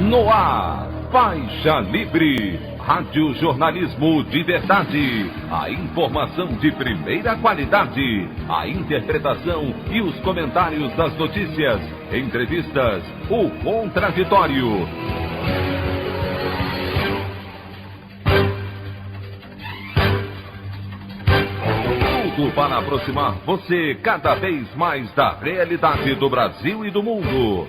No ar, Faixa Livre, rádio jornalismo de verdade, a informação de primeira qualidade, a interpretação e os comentários das notícias, entrevistas, o contraditório. Tudo para aproximar você cada vez mais da realidade do Brasil e do mundo.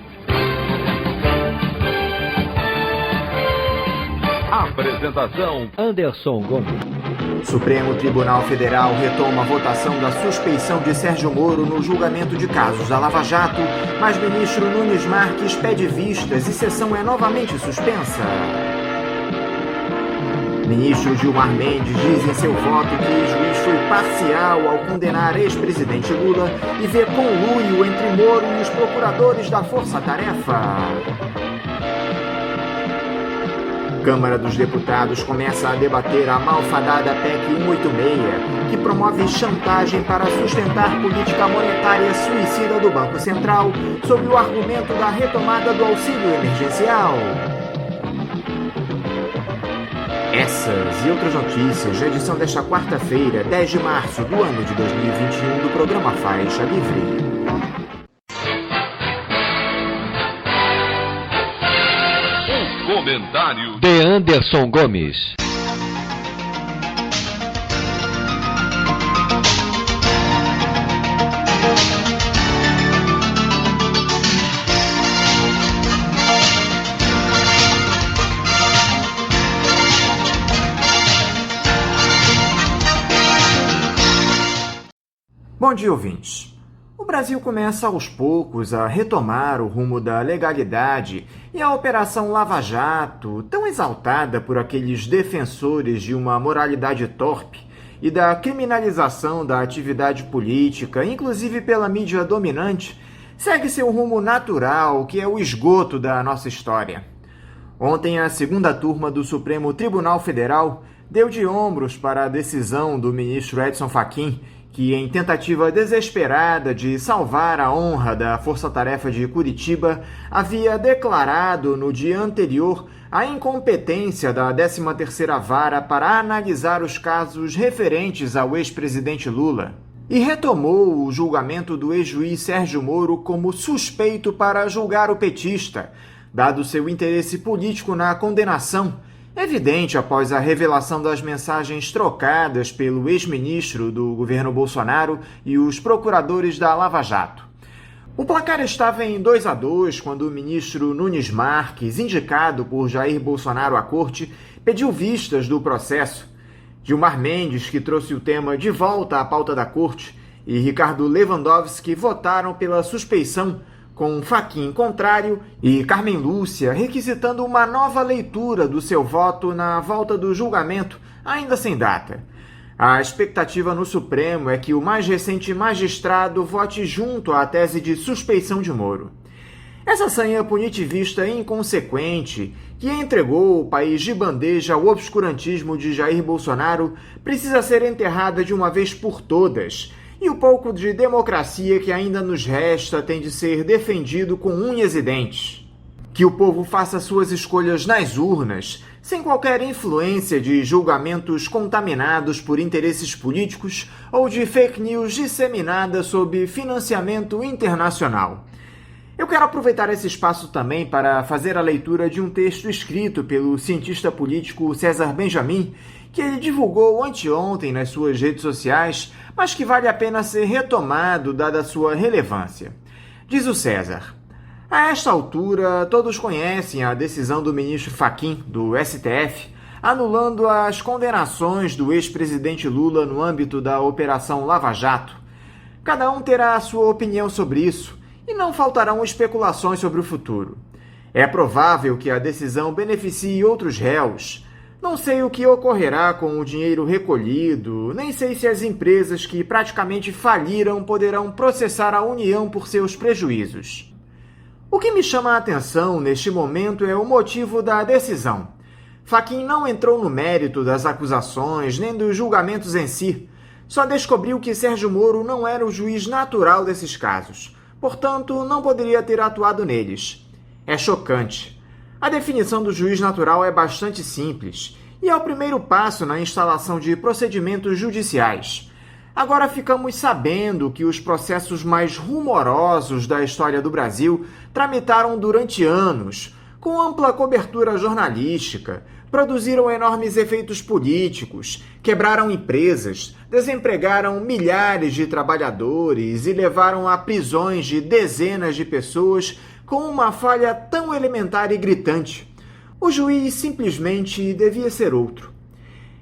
Apresentação: Anderson Gomes. Supremo Tribunal Federal retoma a votação da suspeição de Sérgio Moro no julgamento de casos da Lava Jato, mas ministro Nunes Marques pede vistas e sessão é novamente suspensa. Ministro Gilmar Mendes diz em seu voto que o juiz foi parcial ao condenar ex-presidente Lula e vê conluio entre Moro e os procuradores da Força Tarefa. Câmara dos Deputados começa a debater a malfadada PEC 186, que promove chantagem para sustentar política monetária suicida do Banco Central, sob o argumento da retomada do auxílio emergencial. Essas e outras notícias, na edição desta quarta-feira, 10 de março do ano de 2021, do programa Faixa Livre. Comentário de Anderson Gomes. Bom dia, ouvintes. O Brasil começa aos poucos a retomar o rumo da legalidade e a Operação Lava Jato, tão exaltada por aqueles defensores de uma moralidade torpe e da criminalização da atividade política, inclusive pela mídia dominante, segue seu rumo natural, que é o esgoto da nossa história. Ontem, a segunda turma do Supremo Tribunal Federal deu de ombros para a decisão do ministro Edson Fachin, que, em tentativa desesperada de salvar a honra da Força Tarefa de Curitiba, havia declarado no dia anterior a incompetência da 13ª Vara para analisar os casos referentes ao ex-presidente Lula, e retomou o julgamento do ex-juiz Sérgio Moro como suspeito para julgar o petista, dado seu interesse político na condenação, evidente após a revelação das mensagens trocadas pelo ex-ministro do governo Bolsonaro e os procuradores da Lava Jato. O placar estava em 2-2 quando o ministro Nunes Marques, indicado por Jair Bolsonaro à corte, pediu vistas do processo. Gilmar Mendes, que trouxe o tema de volta à pauta da corte, e Ricardo Lewandowski votaram pela suspeição, com Fachin contrário e Carmen Lúcia requisitando uma nova leitura do seu voto na volta do julgamento, ainda sem data. A expectativa no Supremo é que o mais recente magistrado vote junto à tese de suspeição de Moro. Essa sanha punitivista inconsequente, que entregou o país de bandeja ao obscurantismo de Jair Bolsonaro, precisa ser enterrada de uma vez por todas, e o pouco de democracia que ainda nos resta tem de ser defendido com unhas e dentes. Que o povo faça suas escolhas nas urnas, sem qualquer influência de julgamentos contaminados por interesses políticos ou de fake news disseminadas sob financiamento internacional. Eu quero aproveitar esse espaço também para fazer a leitura de um texto escrito pelo cientista político César Benjamin, que ele divulgou anteontem nas suas redes sociais, mas que vale a pena ser retomado dada a sua relevância. Diz o César: a esta altura, todos conhecem a decisão do ministro Fachin, do STF, anulando as condenações do ex-presidente Lula no âmbito da Operação Lava Jato. Cada um terá a sua opinião sobre isso, e não faltarão especulações sobre o futuro. É provável que a decisão beneficie outros réus. Não sei o que ocorrerá com o dinheiro recolhido, nem sei se as empresas que praticamente faliram poderão processar a União por seus prejuízos. O que me chama a atenção neste momento é o motivo da decisão. Fachin não entrou no mérito das acusações nem dos julgamentos em si, só descobriu que Sérgio Moro não era o juiz natural desses casos, portanto não poderia ter atuado neles. É chocante. A definição do juiz natural é bastante simples e é o primeiro passo na instalação de procedimentos judiciais. Agora ficamos sabendo que os processos mais rumorosos da história do Brasil tramitaram durante anos, com ampla cobertura jornalística, produziram enormes efeitos políticos, quebraram empresas, desempregaram milhares de trabalhadores e levaram a prisões de dezenas de pessoas com uma falha tão elementar e gritante. O juiz simplesmente devia ser outro.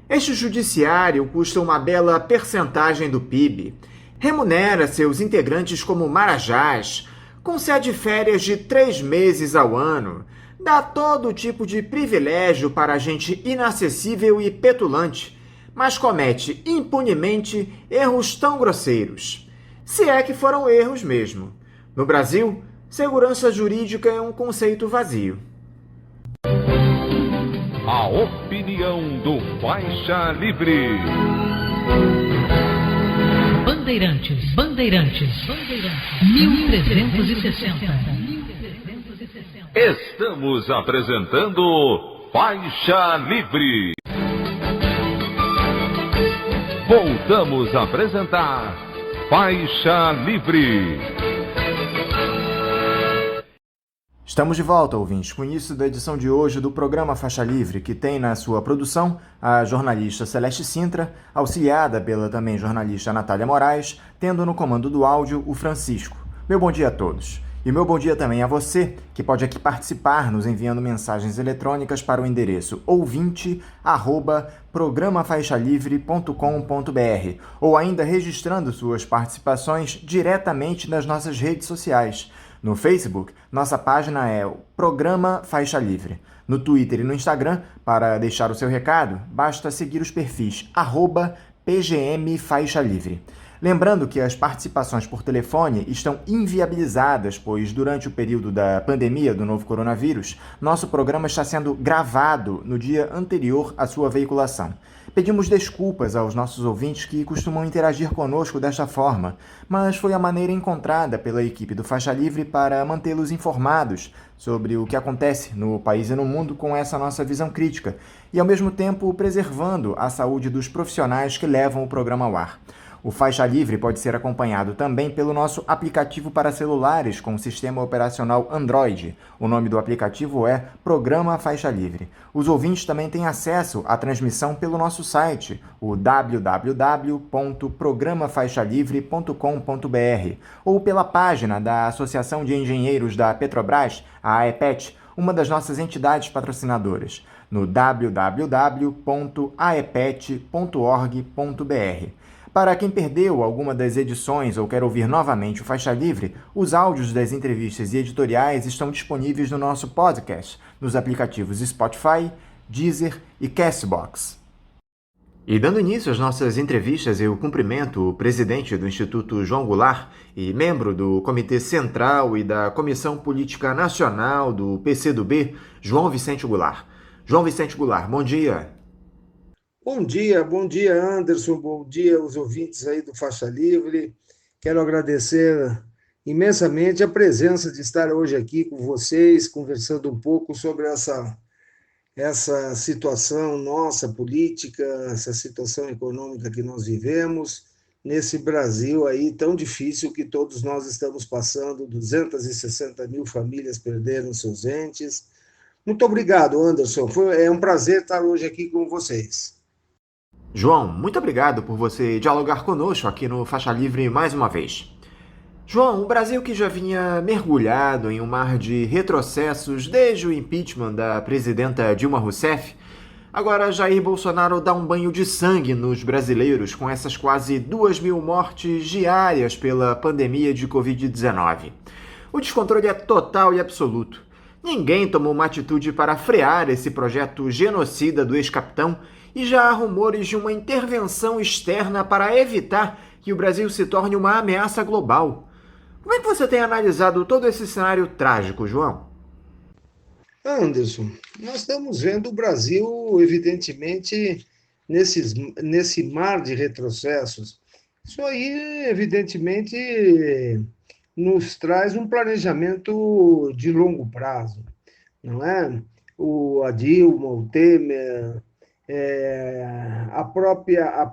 Este judiciário custa uma bela percentagem do PIB, remunera seus integrantes como marajás, concede férias de 3 meses ao ano, dá todo tipo de privilégio para gente inacessível e petulante, mas comete impunemente erros tão grosseiros. Se é que foram erros mesmo. No Brasil, segurança jurídica é um conceito vazio. A opinião do Faixa Livre. Bandeirantes, 1360. Estamos apresentando Faixa Livre. Voltamos a apresentar Faixa Livre. Estamos de volta, ouvintes, com o início da edição de hoje do programa Faixa Livre, que tem na sua produção a jornalista Celeste Sintra, auxiliada pela também jornalista Natália Moraes, tendo no comando do áudio o Francisco. Meu bom dia a todos. E meu bom dia também a você, que pode aqui participar nos enviando mensagens eletrônicas para o endereço ouvinte@programafaixalivre.com.br ou ainda registrando suas participações diretamente nas nossas redes sociais. No Facebook, nossa página é o Programa Faixa Livre. No Twitter e no Instagram, para deixar o seu recado, basta seguir os perfis @PGM Faixa Livre. Lembrando que as participações por telefone estão inviabilizadas, pois durante o período da pandemia do novo coronavírus, nosso programa está sendo gravado no dia anterior à sua veiculação. Pedimos desculpas aos nossos ouvintes que costumam interagir conosco desta forma, mas foi a maneira encontrada pela equipe do Faixa Livre para mantê-los informados sobre o que acontece no país e no mundo com essa nossa visão crítica e, ao mesmo tempo, preservando a saúde dos profissionais que levam o programa ao ar. O Faixa Livre pode ser acompanhado também pelo nosso aplicativo para celulares com sistema operacional Android. O nome do aplicativo é Programa Faixa Livre. Os ouvintes também têm acesso à transmissão pelo nosso site, o www.programafaixalivre.com.br, ou pela página da Associação de Engenheiros da Petrobras, a AEPET, uma das nossas entidades patrocinadoras, no www.aepet.org.br. Para quem perdeu alguma das edições ou quer ouvir novamente o Faixa Livre, os áudios das entrevistas e editoriais estão disponíveis no nosso podcast, nos aplicativos Spotify, Deezer e Castbox. E dando início às nossas entrevistas, eu cumprimento o presidente do Instituto João Goulart e membro do Comitê Central e da Comissão Política Nacional do PCdoB, João Vicente Goulart. João Vicente Goulart, bom dia. Bom dia Anderson, bom dia aos ouvintes aí do Faixa Livre. Quero agradecer imensamente a presença de estar hoje aqui com vocês, conversando um pouco sobre essa situação nossa política, essa situação econômica que nós vivemos, nesse Brasil aí tão difícil que todos nós estamos passando, 260 mil famílias perderam seus entes. Muito obrigado, Anderson, é um prazer estar hoje aqui com vocês. João, muito obrigado por você dialogar conosco aqui no Faixa Livre mais uma vez. João, o Brasil que já vinha mergulhado em um mar de retrocessos desde o impeachment da presidenta Dilma Rousseff, agora Jair Bolsonaro dá um banho de sangue nos brasileiros com essas quase 2.000 mortes diárias pela pandemia de Covid-19. O descontrole é total e absoluto. Ninguém tomou uma atitude para frear esse projeto genocida do ex-capitão e já há rumores de uma intervenção externa para evitar que o Brasil se torne uma ameaça global. Como é que você tem analisado todo esse cenário trágico, João? Anderson, nós estamos vendo o Brasil, evidentemente, nesse mar de retrocessos. Isso aí, evidentemente, nos traz um planejamento de longo prazo. não é? A Dilma, o Temer, a própria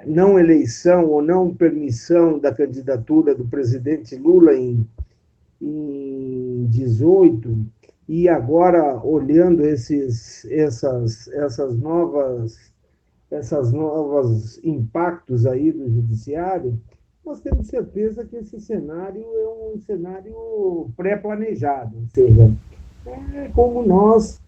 não eleição ou não permissão da candidatura do presidente Lula em 18, e agora olhando essas novas impactos aí do judiciário, nós temos certeza que esse cenário é um cenário pré-planejado, ou seja, como nós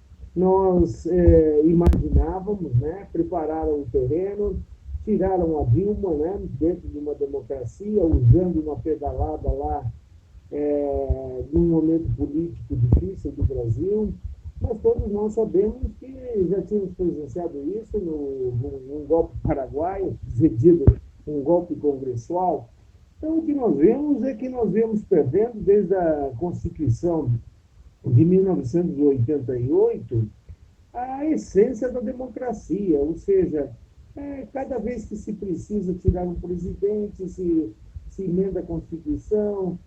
imaginávamos, né? Prepararam o terreno, tiraram a Dilma, né? Dentro de uma democracia, usando uma pedalada lá num momento político difícil do Brasil, mas todos nós sabemos que já tínhamos presenciado isso num golpe paraguaio, sucedido um golpe congressual. Então, o que nós vemos é que nós vemos perdendo desde a Constituição de 1988 a essência da democracia, ou seja, cada vez que se precisa tirar um presidente, se emenda a Constituição,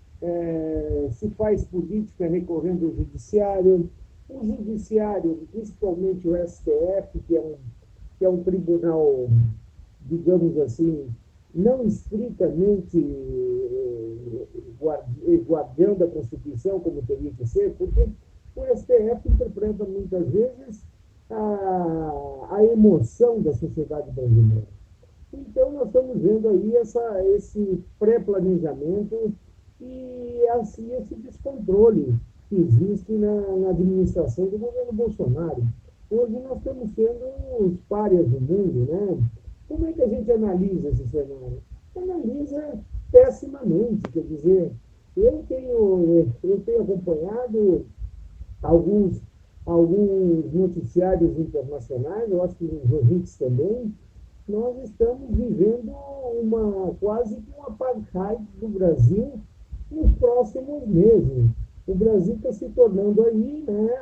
se faz política recorrendo ao judiciário. O judiciário, principalmente o STF, que é um tribunal, digamos assim, não estritamente guardião da Constituição, como teria que ser, porque o STF interpreta muitas vezes a emoção da sociedade brasileira. Então, nós estamos vendo aí esse pré-planejamento e esse descontrole que existe na administração do governo Bolsonaro. Hoje nós estamos sendo os párias do mundo, né? Como é que a gente analisa esse cenário? Analisa pessimamente, quer dizer, eu tenho acompanhado alguns noticiários internacionais, eu acho que os ouvintes também. Nós estamos vivendo quase que uma apartheid do Brasil nos próximos meses. O Brasil está se tornando aí, né,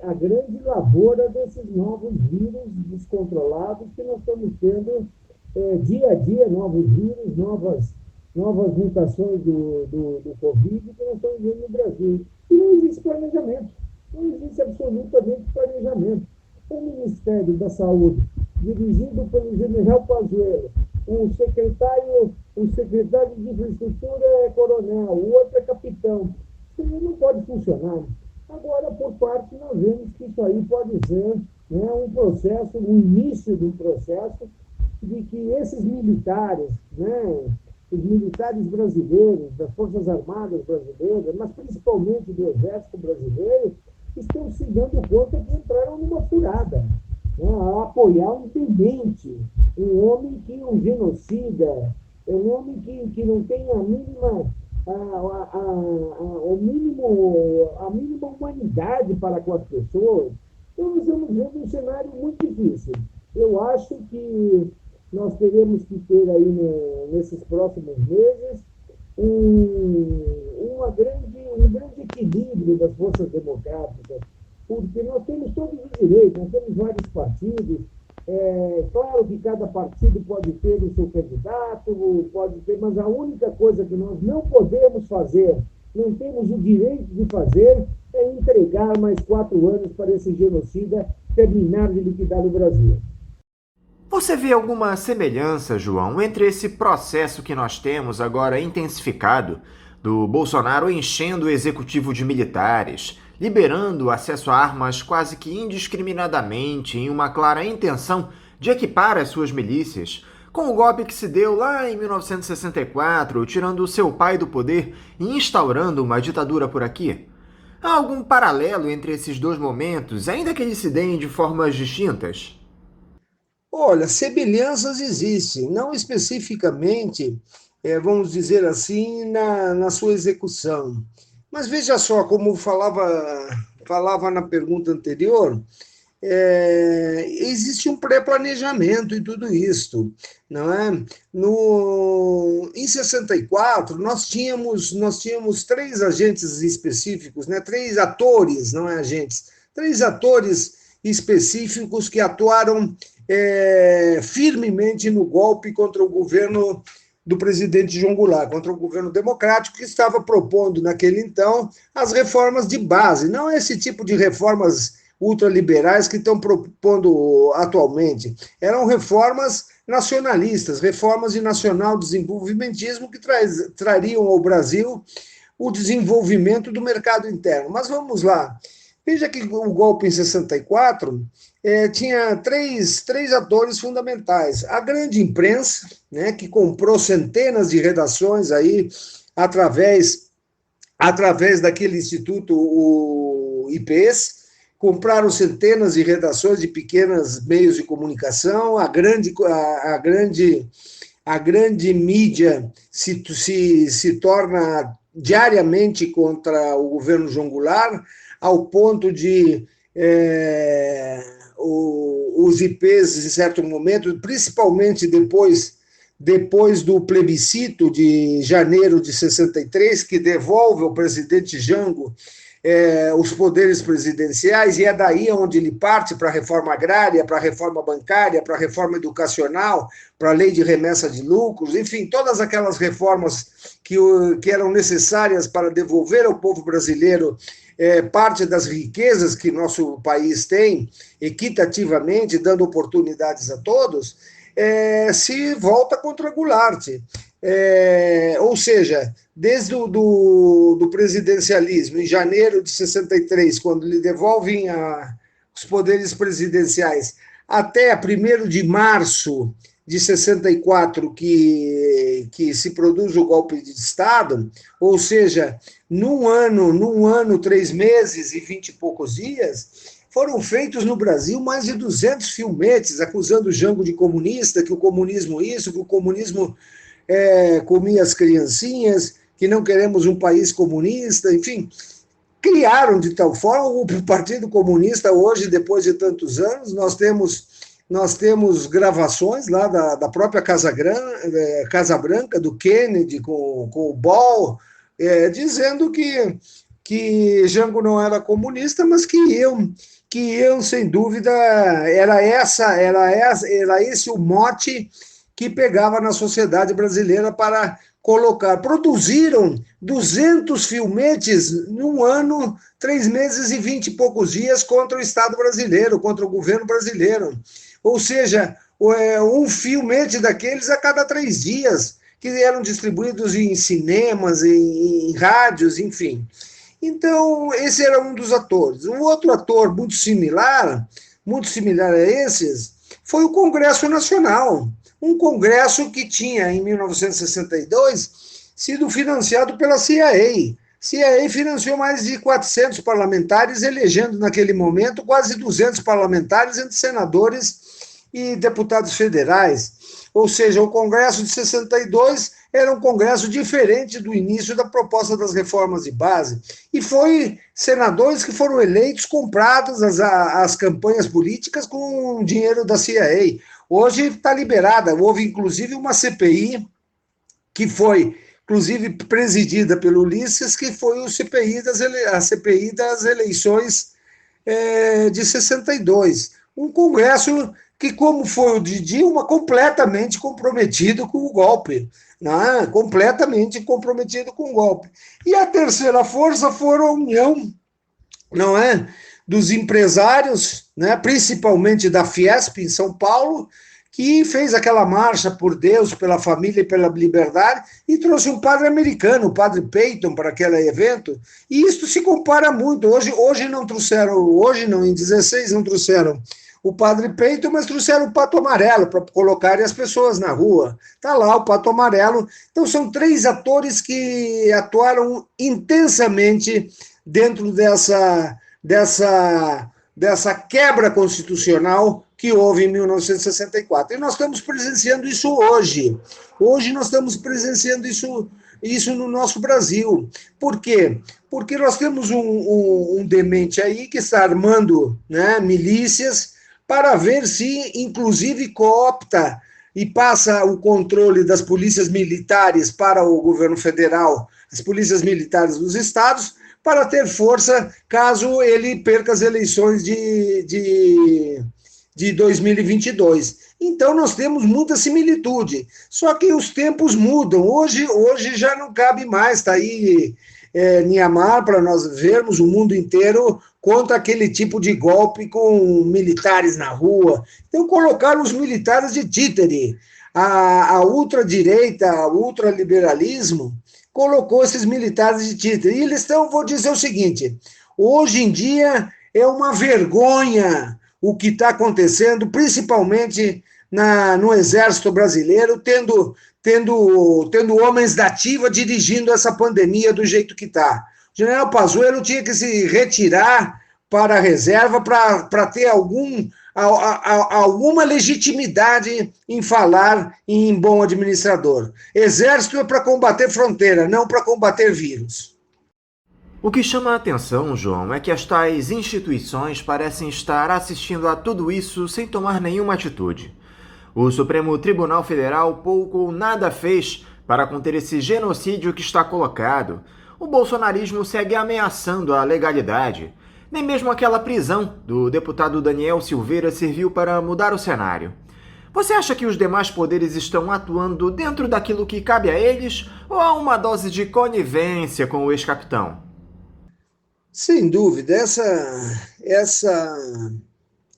a grande lavoura desses novos vírus descontrolados que nós estamos tendo dia a dia, novos vírus, novas mutações do Covid que nós estamos vendo no Brasil. E não existe planejamento, não existe absolutamente planejamento. O Ministério da Saúde, dirigido pelo general Pazuello, o secretário de Infraestrutura é coronel, o outro é capitão. Isso não pode funcionar. Agora, por parte, nós vemos que isso aí pode ser, né, um início de um processo de que esses militares, né, os militares brasileiros, das Forças Armadas brasileiras, mas principalmente do Exército brasileiro, estão se dando conta que entraram numa furada, né, a apoiar um tenente, um homem que é um genocida, um homem que não tem a mínima humanidade para com as pessoas. Então, nós estamos vendo um cenário muito difícil. Eu acho que nós teremos que ter aí, nesses próximos meses, um grande equilíbrio das forças democráticas, porque nós temos todos os direitos, nós temos vários partidos. Claro que cada partido pode ter o seu candidato, mas a única coisa que nós não podemos fazer, não temos o direito de fazer, é entregar mais 4 anos para esse genocida terminar de liquidar o Brasil. Você vê alguma semelhança, João, entre esse processo que nós temos agora intensificado, do Bolsonaro enchendo o executivo de militares, liberando acesso a armas quase que indiscriminadamente em uma clara intenção de equipar as suas milícias, com o golpe que se deu lá em 1964, tirando o seu pai do poder e instaurando uma ditadura por aqui? Há algum paralelo entre esses dois momentos, ainda que eles se deem de formas distintas? Olha, semelhanças existem, não especificamente, vamos dizer assim, na sua execução. Mas veja só, como falava na pergunta anterior, existe um pré-planejamento em tudo isto, não é? Em 64, nós tínhamos 3 agentes específicos, né? 3 atores, não é agentes, 3 atores específicos que atuaram firmemente no golpe contra o governo do presidente João Goulart, contra o governo democrático, que estava propondo, naquele então, as reformas de base, não esse tipo de reformas ultraliberais que estão propondo atualmente. Eram reformas nacionalistas, reformas de nacional desenvolvimentismo que trariam ao Brasil o desenvolvimento do mercado interno. Mas vamos lá. Veja que o golpe em 64 tinha três atores fundamentais. A grande imprensa, né, que comprou centenas de redações aí através daquele instituto, o IPES, compraram centenas de redações de pequenos meios de comunicação, a grande mídia se torna diariamente contra o governo João Goulart, ao ponto de os IPs, em certo momento, principalmente depois do plebiscito de janeiro de 63, que devolve ao presidente Jango os poderes presidenciais, e é daí onde ele parte para a reforma agrária, para a reforma bancária, para a reforma educacional, para a lei de remessa de lucros, enfim, todas aquelas reformas que eram necessárias para devolver ao povo brasileiro parte das riquezas que nosso país tem, equitativamente, dando oportunidades a todos, se volta contra Goulart. Ou seja, desde do presidencialismo, em janeiro de 63, quando lhe devolvem os poderes presidenciais, até 1º de março de 64, que se produz o golpe de Estado, ou seja, num ano, 3 meses e 20 e poucos dias, foram feitos no Brasil mais de 200 filmetes acusando o Jango de comunista, que o comunismo isso, que o comunismo comia as criancinhas, que não queremos um país comunista, enfim, criaram de tal forma o Partido Comunista. Hoje, depois de tantos anos, nós temos gravações lá da própria Casa Branca, do Kennedy, com o Ball, dizendo que Jango não era comunista, mas que eu, sem dúvida, era esse o mote que pegava na sociedade brasileira para colocar. Produziram 200 filmetes num ano, 3 meses e 20 e poucos dias contra o Estado brasileiro, contra o governo brasileiro. Ou seja, um filmete daqueles a cada 3 dias, que eram distribuídos em cinemas, em rádios, enfim. Então, esse era um dos atores. Um outro ator muito similar a esses, foi o Congresso Nacional. Um congresso que tinha, em 1962, sido financiado pela CIA. CIA financiou mais de 400 parlamentares, elegendo naquele momento quase 200 parlamentares, entre senadores e deputados federais. Ou seja, o Congresso de 62 era um congresso diferente do início da proposta das reformas de base. E foi senadores que foram eleitos, comprados as campanhas políticas com dinheiro da CIA. Hoje está liberada. Houve, inclusive, uma CPI que foi, inclusive, presidida pelo Ulisses, que foi a CPI das eleições de 62. Um congresso que, como foi o de Dilma, completamente comprometido com o golpe. Né? Completamente comprometido com o golpe. E a terceira força foi a união, não é, dos empresários, né, principalmente da Fiesp, em São Paulo, que fez aquela marcha por Deus, pela família e pela liberdade, e trouxe um padre americano, o padre Peyton, para aquele evento, e isso se compara muito. Hoje não trouxeram, em 16 não trouxeram o padre Peyton, mas trouxeram o Pato Amarelo para colocarem as pessoas na rua. Está lá o Pato Amarelo. Então são 3 atores que atuaram intensamente dentro dessa quebra constitucional que houve em 1964. E nós estamos presenciando isso hoje. Hoje nós estamos presenciando isso no nosso Brasil. Por quê? Porque nós temos um demente aí que está armando, né, milícias para ver se, inclusive, coopta e passa o controle das polícias militares para o governo federal, as polícias militares dos estados, para ter força caso ele perca as eleições de de 2022. Então, nós temos muita similitude. Só que os tempos mudam. Hoje já não cabe mais. Está aí Myanmar para nós vermos o mundo inteiro contra aquele tipo de golpe com militares na rua. Então, colocaram os militares de títere. A ultradireita, o ultraliberalismo, colocou esses militares de títere. E eles estão, vou dizer o seguinte, hoje em dia é uma vergonha o que está acontecendo, principalmente no Exército Brasileiro, tendo homens da ativa dirigindo essa pandemia do jeito que está. O general Pazuello tinha que se retirar para a reserva para ter alguma legitimidade em falar em bom administrador. Exército é para combater fronteira, não para combater vírus. O que chama a atenção, João, é que as tais instituições parecem estar assistindo a tudo isso sem tomar nenhuma atitude. O Supremo Tribunal Federal pouco ou nada fez para conter esse genocídio que está colocado. O bolsonarismo segue ameaçando a legalidade. Nem mesmo aquela prisão do deputado Daniel Silveira serviu para mudar o cenário. Você acha que os demais poderes estão atuando dentro daquilo que cabe a eles ou há uma dose de conivência com o ex-capitão? Sem dúvida, essa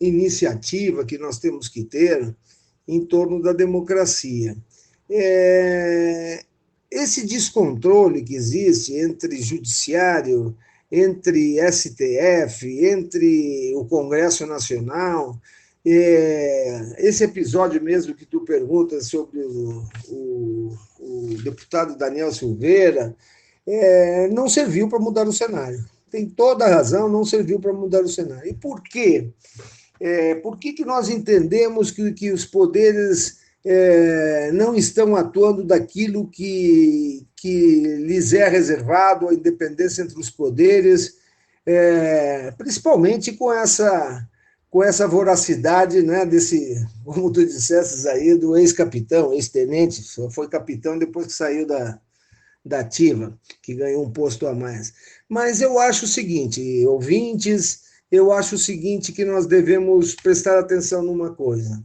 iniciativa que nós temos que ter em torno da democracia. Esse descontrole que existe entre judiciário, entre STF, entre o Congresso Nacional, esse episódio mesmo que tu perguntas sobre o deputado Daniel Silveira, não serviu para mudar o cenário. Tem toda a razão, não serviu para mudar o cenário. E por quê? Por que nós entendemos que os poderes não estão atuando daquilo que lhes é reservado, a independência entre os poderes, principalmente com essa voracidade, né, desse, como tu disseste aí, do ex-capitão, ex-tenente, só foi capitão depois que saiu da ativa, que ganhou um posto a mais. Mas eu acho o seguinte, ouvintes, que nós devemos prestar atenção numa coisa.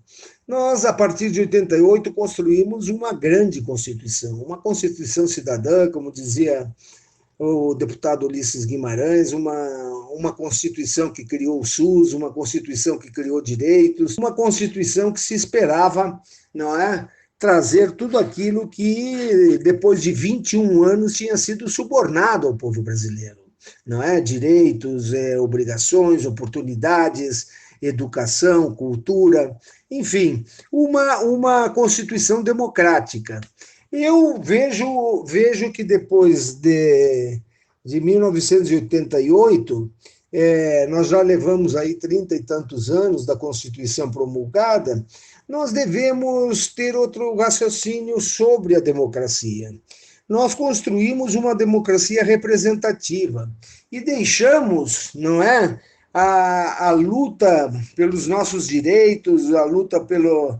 Nós, a partir de 88, construímos uma grande Constituição, uma Constituição cidadã, como dizia o deputado Ulisses Guimarães, uma Constituição que criou o SUS, uma Constituição que criou direitos, uma Constituição que se esperava, não é, trazer tudo aquilo que, depois de 21 anos, tinha sido subornado ao povo brasileiro. Não é? Direitos, obrigações, oportunidades, educação, cultura, enfim, uma Constituição democrática. Eu vejo que depois de 1988, nós já levamos aí 30 e tantos anos da Constituição promulgada, nós devemos ter outro raciocínio sobre a democracia. Nós construímos uma democracia representativa e deixamos, não é, a luta pelos nossos direitos, a luta pelas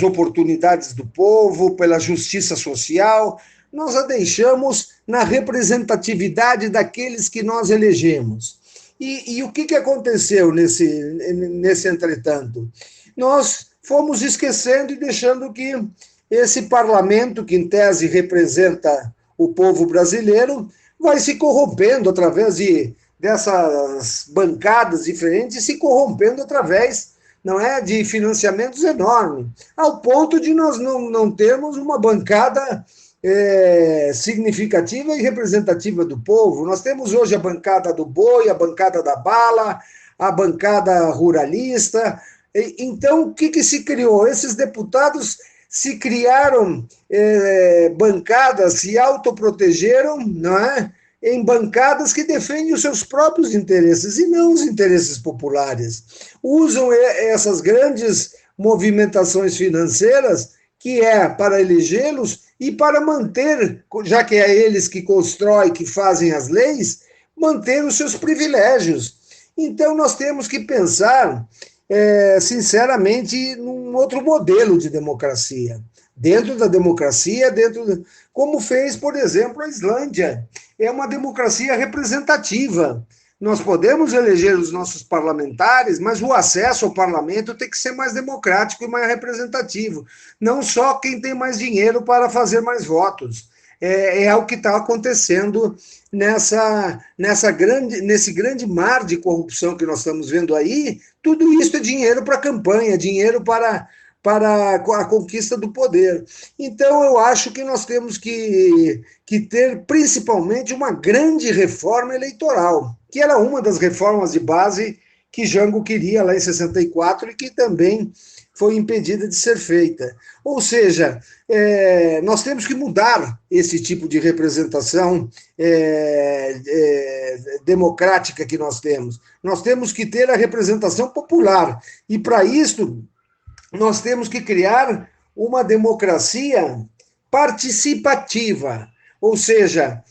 oportunidades do povo, pela justiça social, nós a deixamos na representatividade daqueles que nós elegemos. E o que aconteceu nesse entretanto? Nós fomos esquecendo e deixando que esse parlamento, que em tese representa o povo brasileiro, vai se corrompendo através dessas bancadas diferentes, se corrompendo através, não é, de financiamentos enormes, ao ponto de nós não termos uma bancada significativa e representativa do povo. Nós temos hoje a bancada do boi, a bancada da bala, a bancada ruralista. Então, o que se criou? Esses deputados se criaram bancadas, se autoprotegeram, não é? Em bancadas que defendem os seus próprios interesses e não os interesses populares. Usam essas grandes movimentações financeiras, que é para elegê-los e para manter, já que é eles que constroem, que fazem as leis, manter os seus privilégios. Então, nós temos que pensar sinceramente, num outro modelo de democracia. Dentro da democracia, como fez, por exemplo, a Islândia. É uma democracia representativa. Nós podemos eleger os nossos parlamentares, mas o acesso ao parlamento tem que ser mais democrático e mais representativo. Não só quem tem mais dinheiro para fazer mais votos. É o que está acontecendo nesse grande mar de corrupção que nós estamos vendo aí. Tudo isso é dinheiro para campanha, dinheiro para a conquista do poder. Então, eu acho que nós temos que ter, principalmente, uma grande reforma eleitoral, que era uma das reformas de base que Jango queria lá em 64 e que também foi impedida de ser feita. Ou seja, nós temos que mudar esse tipo de representação democrática que nós temos. Nós temos que ter a representação popular. E, para isso, nós temos que criar uma democracia participativa, ou seja,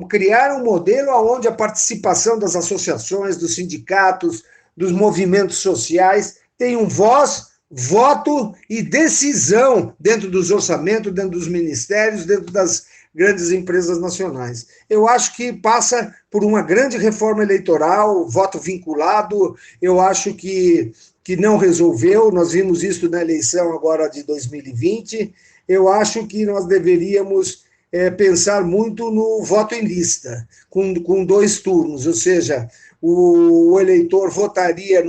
criar um modelo onde a participação das associações, dos sindicatos, dos movimentos sociais tenham voz, voto e decisão dentro dos orçamentos, dentro dos ministérios, dentro das grandes empresas nacionais. Eu acho que passa por uma grande reforma eleitoral, voto vinculado. Eu acho que não resolveu, nós vimos isso na eleição agora de 2020, eu acho que nós deveríamos pensar muito no voto em lista, com 2 turnos, ou seja, o eleitor votaria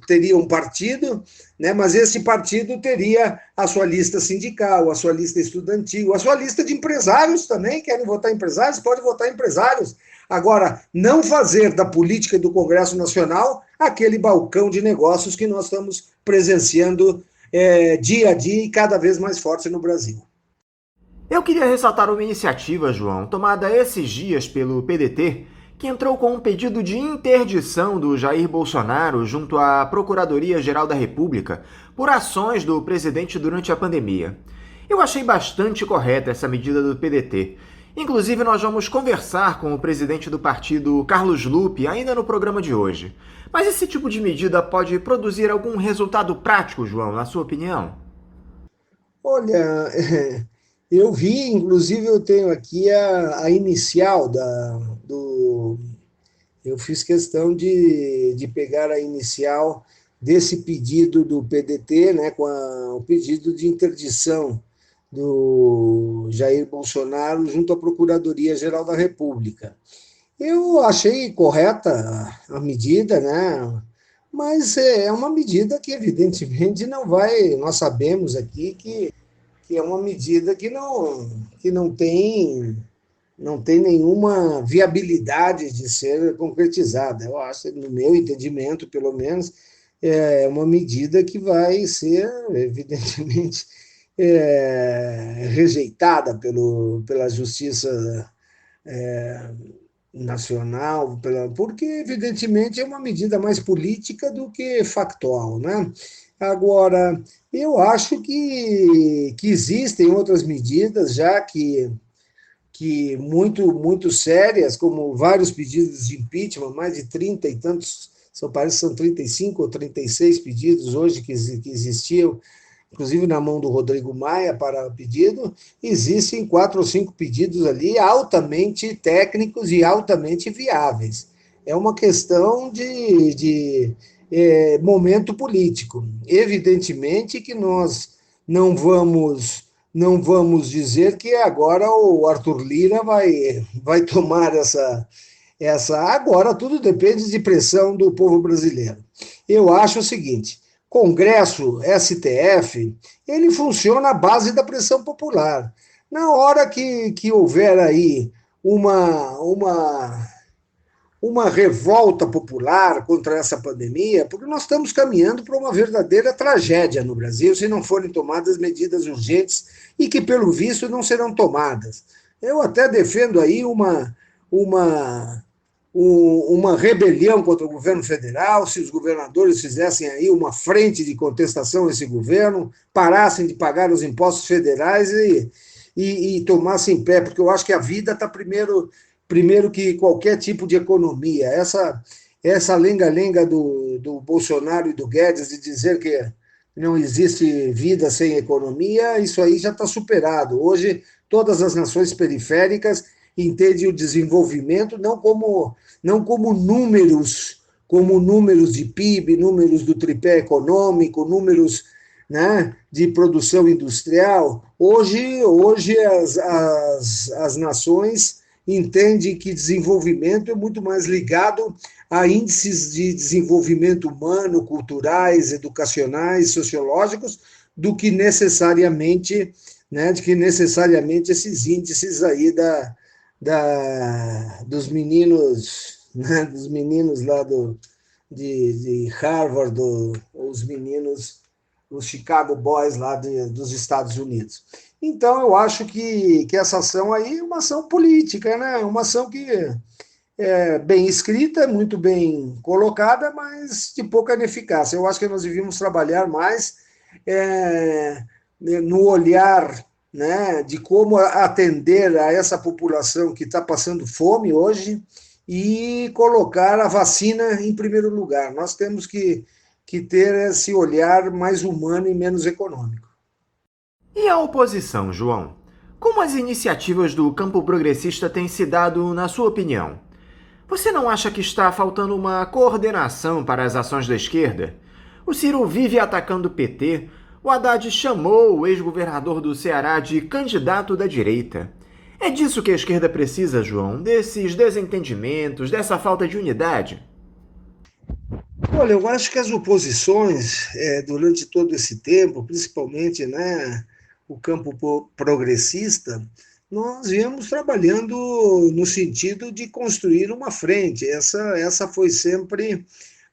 teria um partido, né, mas esse partido teria a sua lista sindical, a sua lista estudantil, a sua lista de empresários também, querem votar empresários, pode votar empresários. Agora, não fazer da política e do Congresso Nacional aquele balcão de negócios que nós estamos presenciando dia a dia e cada vez mais forte no Brasil. Eu queria ressaltar uma iniciativa, João, tomada esses dias pelo PDT, que entrou com um pedido de interdição do Jair Bolsonaro junto à Procuradoria-Geral da República por ações do presidente durante a pandemia. Eu achei bastante correta essa medida do PDT. Inclusive, nós vamos conversar com o presidente do partido, Carlos Lupe, ainda no programa de hoje. Mas esse tipo de medida pode produzir algum resultado prático, João, na sua opinião? Olha, eu vi, inclusive eu tenho aqui a inicial eu fiz questão de pegar a inicial desse pedido do PDT, né, com o pedido de interdição do Jair Bolsonaro junto à Procuradoria-Geral da República. Eu achei correta a medida, né? Mas é uma medida que, evidentemente, não vai... Nós sabemos aqui que é uma medida que não tem nenhuma viabilidade de ser concretizada. Eu acho, no meu entendimento, pelo menos, é uma medida que vai ser, evidentemente, rejeitada pela Justiça Nacional, porque, evidentemente, é uma medida mais política do que factual, né? Agora, eu acho que existem outras medidas já que muito sérias, como vários pedidos de impeachment, mais de 30 e tantos, parece que são 35 ou 36 pedidos hoje que existiam, inclusive na mão do Rodrigo Maia para pedido, existem 4 ou 5 pedidos ali altamente técnicos e altamente viáveis. É uma questão de momento político. Evidentemente que nós não vamos dizer que agora o Arthur Lira vai tomar essa... Agora tudo depende de pressão do povo brasileiro. Eu acho o seguinte, Congresso, STF, ele funciona à base da pressão popular. Na hora que houver aí uma revolta popular contra essa pandemia, porque nós estamos caminhando para uma verdadeira tragédia no Brasil, se não forem tomadas medidas urgentes e que, pelo visto, não serão tomadas. Eu até defendo aí uma rebelião contra o governo federal, se os governadores fizessem aí uma frente de contestação a esse governo, parassem de pagar os impostos federais e tomassem pé, porque eu acho que a vida está primeiro que qualquer tipo de economia. Essa lenga-lenga do Bolsonaro e do Guedes de dizer que não existe vida sem economia, isso aí já está superado. Hoje, todas as nações periféricas, entende o desenvolvimento não como números de PIB, números do tripé econômico, números, né, de produção industrial. Hoje as nações entendem que desenvolvimento é muito mais ligado a índices de desenvolvimento humano, culturais, educacionais, sociológicos, do que necessariamente, né, esses índices aí dos meninos, né, dos meninos lá de Harvard, os meninos, os Chicago Boys lá dos Estados Unidos. Então, eu acho que essa ação aí é uma ação política, né? Uma ação que é bem escrita, muito bem colocada, mas de pouca eficácia. Eu acho que nós devíamos trabalhar mais no olhar, né, de como atender a essa população que está passando fome hoje e colocar a vacina em primeiro lugar. Nós temos que ter esse olhar mais humano e menos econômico. E a oposição, João? Como as iniciativas do campo progressista têm se dado, na sua opinião? Você não acha que está faltando uma coordenação para as ações da esquerda? O Ciro vive atacando o PT, o Haddad chamou o ex-governador do Ceará de candidato da direita. É disso que a esquerda precisa, João? Desses desentendimentos, dessa falta de unidade? Olha, eu acho que as oposições, durante todo esse tempo, principalmente, né, o campo progressista, nós viemos trabalhando no sentido de construir uma frente. Essa foi sempre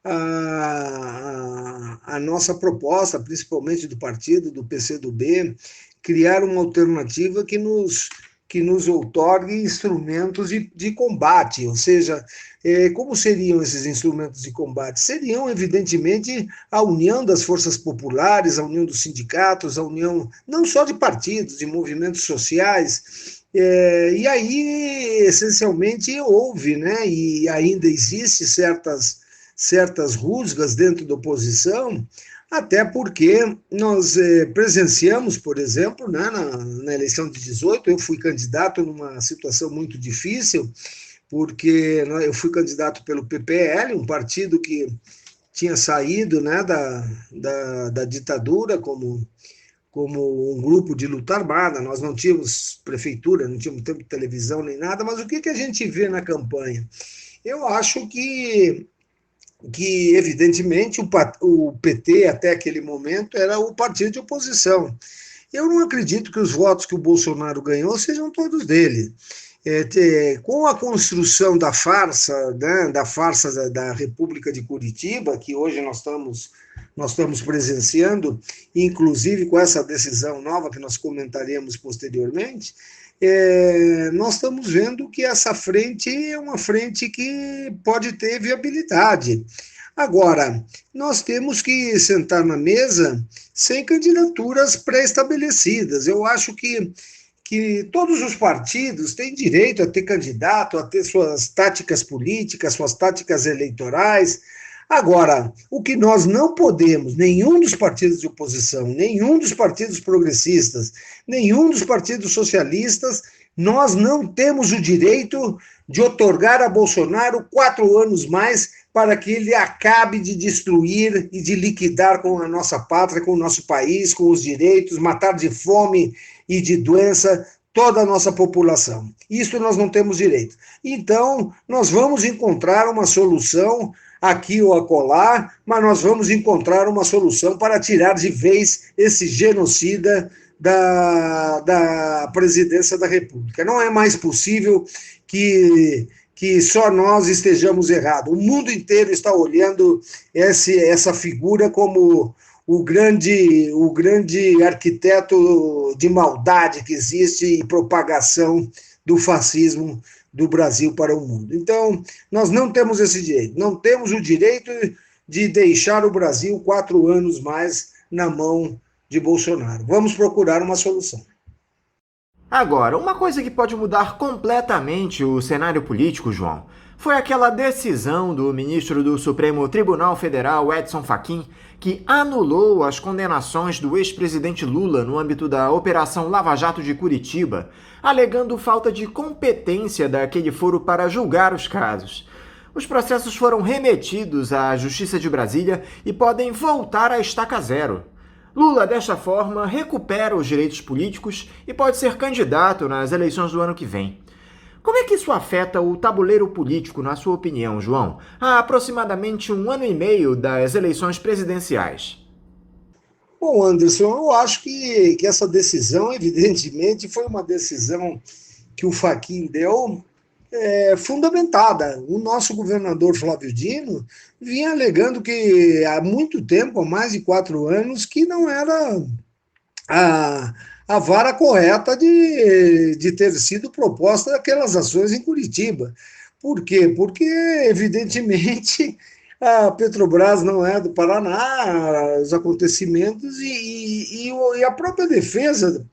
a nossa proposta, principalmente do partido, do PCdoB, criar uma alternativa que nos outorgue instrumentos de combate, ou seja, como seriam esses instrumentos de combate? Seriam, evidentemente, a união das forças populares, a união dos sindicatos, a união não só de partidos, de movimentos sociais, e aí, essencialmente, houve, né, e ainda existe certas rusgas dentro da oposição, até porque nós presenciamos, por exemplo, né, na eleição de 18, eu fui candidato numa situação muito difícil, porque eu fui candidato pelo PPL, um partido que tinha saído, né, da ditadura como um grupo de luta armada. Nós não tínhamos prefeitura, não tínhamos tempo de televisão nem nada, mas o que a gente vê na campanha? Eu acho que evidentemente, o PT, até aquele momento, era o partido de oposição. Eu não acredito que os votos que o Bolsonaro ganhou sejam todos dele. Com a construção da farsa, né, da República de Curitiba, que hoje nós estamos presenciando, inclusive com essa decisão nova que nós comentaremos posteriormente, nós estamos vendo que essa frente é uma frente que pode ter viabilidade. Agora, nós temos que sentar na mesa sem candidaturas pré-estabelecidas. Eu acho que todos os partidos têm direito a ter candidato, a ter suas táticas políticas, suas táticas eleitorais. Agora, o que nós não podemos, nenhum dos partidos de oposição, nenhum dos partidos progressistas, nenhum dos partidos socialistas, nós não temos o direito de outorgar a Bolsonaro 4 anos mais para que ele acabe de destruir e de liquidar com a nossa pátria, com o nosso país, com os direitos, matar de fome e de doença toda a nossa população. Isso nós não temos direito. Então, nós vamos encontrar uma solução aqui ou acolá, mas nós vamos encontrar uma solução para tirar de vez esse genocida da presidência da República. Não é mais possível que só nós estejamos errados. O mundo inteiro está olhando essa figura como o grande arquiteto de maldade que existe e propagação do fascismo do Brasil para o mundo. Então, nós não temos esse direito. Não temos o direito de deixar o Brasil 4 anos mais na mão de Bolsonaro. Vamos procurar uma solução. Agora, uma coisa que pode mudar completamente o cenário político, João, Foi aquela decisão do ministro do Supremo Tribunal Federal, Edson Fachin, que anulou as condenações do ex-presidente Lula no âmbito da Operação Lava Jato de Curitiba, alegando falta de competência daquele foro para julgar os casos. Os processos foram remetidos à Justiça de Brasília e podem voltar à estaca zero. Lula, desta forma, recupera os direitos políticos e pode ser candidato nas eleições do ano que vem. Como é que isso afeta o tabuleiro político, na sua opinião, João, há aproximadamente 1 ano e meio das eleições presidenciais? Bom, Anderson, eu acho que essa decisão, evidentemente, foi uma decisão que o Fachin deu fundamentada. O nosso governador Flávio Dino vinha alegando que há muito tempo, há mais de 4 anos, que não era a vara correta de ter sido proposta aquelas ações em Curitiba. Por quê? Porque, evidentemente, a Petrobras não é do Paraná, os acontecimentos e a própria defesa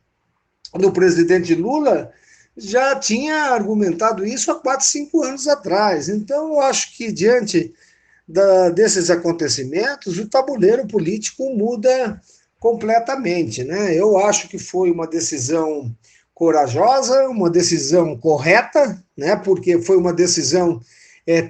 do presidente Lula já tinha argumentado isso há 4, 5 anos atrás. Então, eu acho que, diante desses acontecimentos, o tabuleiro político muda completamente, né? Eu acho que foi uma decisão corajosa, uma decisão correta, né? Porque foi uma decisão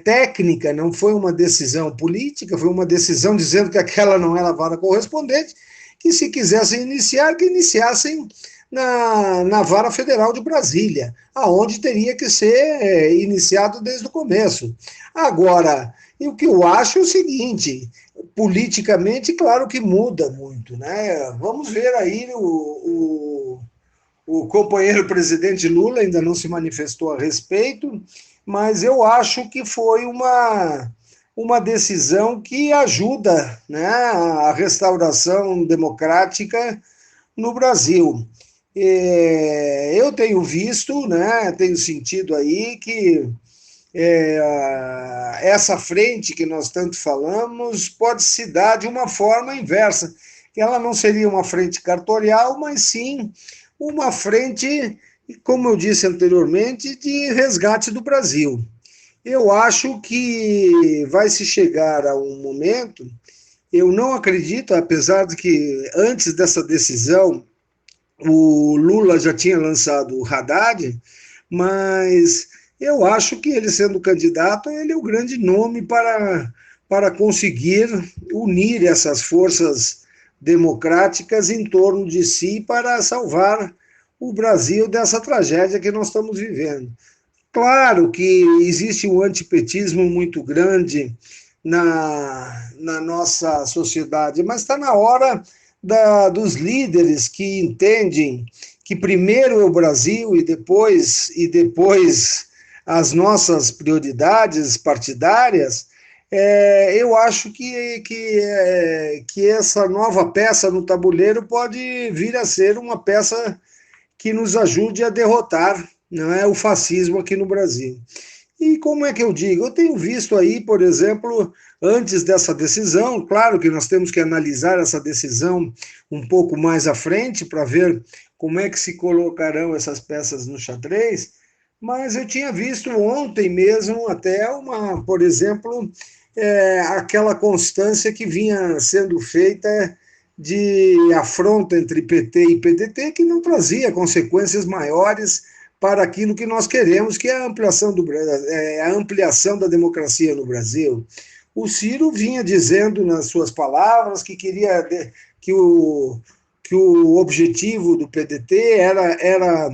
técnica, não foi uma decisão política, foi uma decisão dizendo que aquela não era a vara correspondente, que se quisessem iniciar, que iniciassem na Vara Federal de Brasília, aonde teria que ser iniciado desde o começo. Agora, e o que eu acho é o seguinte: politicamente, claro que muda muito, né? Vamos ver aí o companheiro presidente Lula ainda não se manifestou a respeito, mas eu acho que foi uma decisão que ajuda, né, a restauração democrática no Brasil. Eu tenho visto, né, tenho sentido aí que essa frente que nós tanto falamos pode se dar de uma forma inversa, que ela não seria uma frente cartorial, mas sim uma frente, como eu disse anteriormente, de resgate do Brasil. Eu acho que vai se chegar a um momento, eu não acredito, apesar de que antes dessa decisão o Lula já tinha lançado o Haddad, mas eu acho que ele sendo candidato, ele é o grande nome para conseguir unir essas forças democráticas em torno de si para salvar o Brasil dessa tragédia que nós estamos vivendo. Claro que existe um antipetismo muito grande na nossa sociedade, mas está na hora dos líderes que entendem que primeiro é o Brasil e depois as nossas prioridades partidárias. Eu acho que essa nova peça no tabuleiro pode vir a ser uma peça que nos ajude a derrotar, não é, o fascismo aqui no Brasil. E como é que eu digo? Eu tenho visto aí, por exemplo, antes dessa decisão, claro que nós temos que analisar essa decisão um pouco mais à frente para ver como é que se colocarão essas peças no xadrez, mas eu tinha visto ontem mesmo até por exemplo, aquela constância que vinha sendo feita de afronta entre PT e PDT, que não trazia consequências maiores para aquilo que nós queremos, que é a ampliação da democracia no Brasil. O Ciro vinha dizendo nas suas palavras que queria que o objetivo do PDT era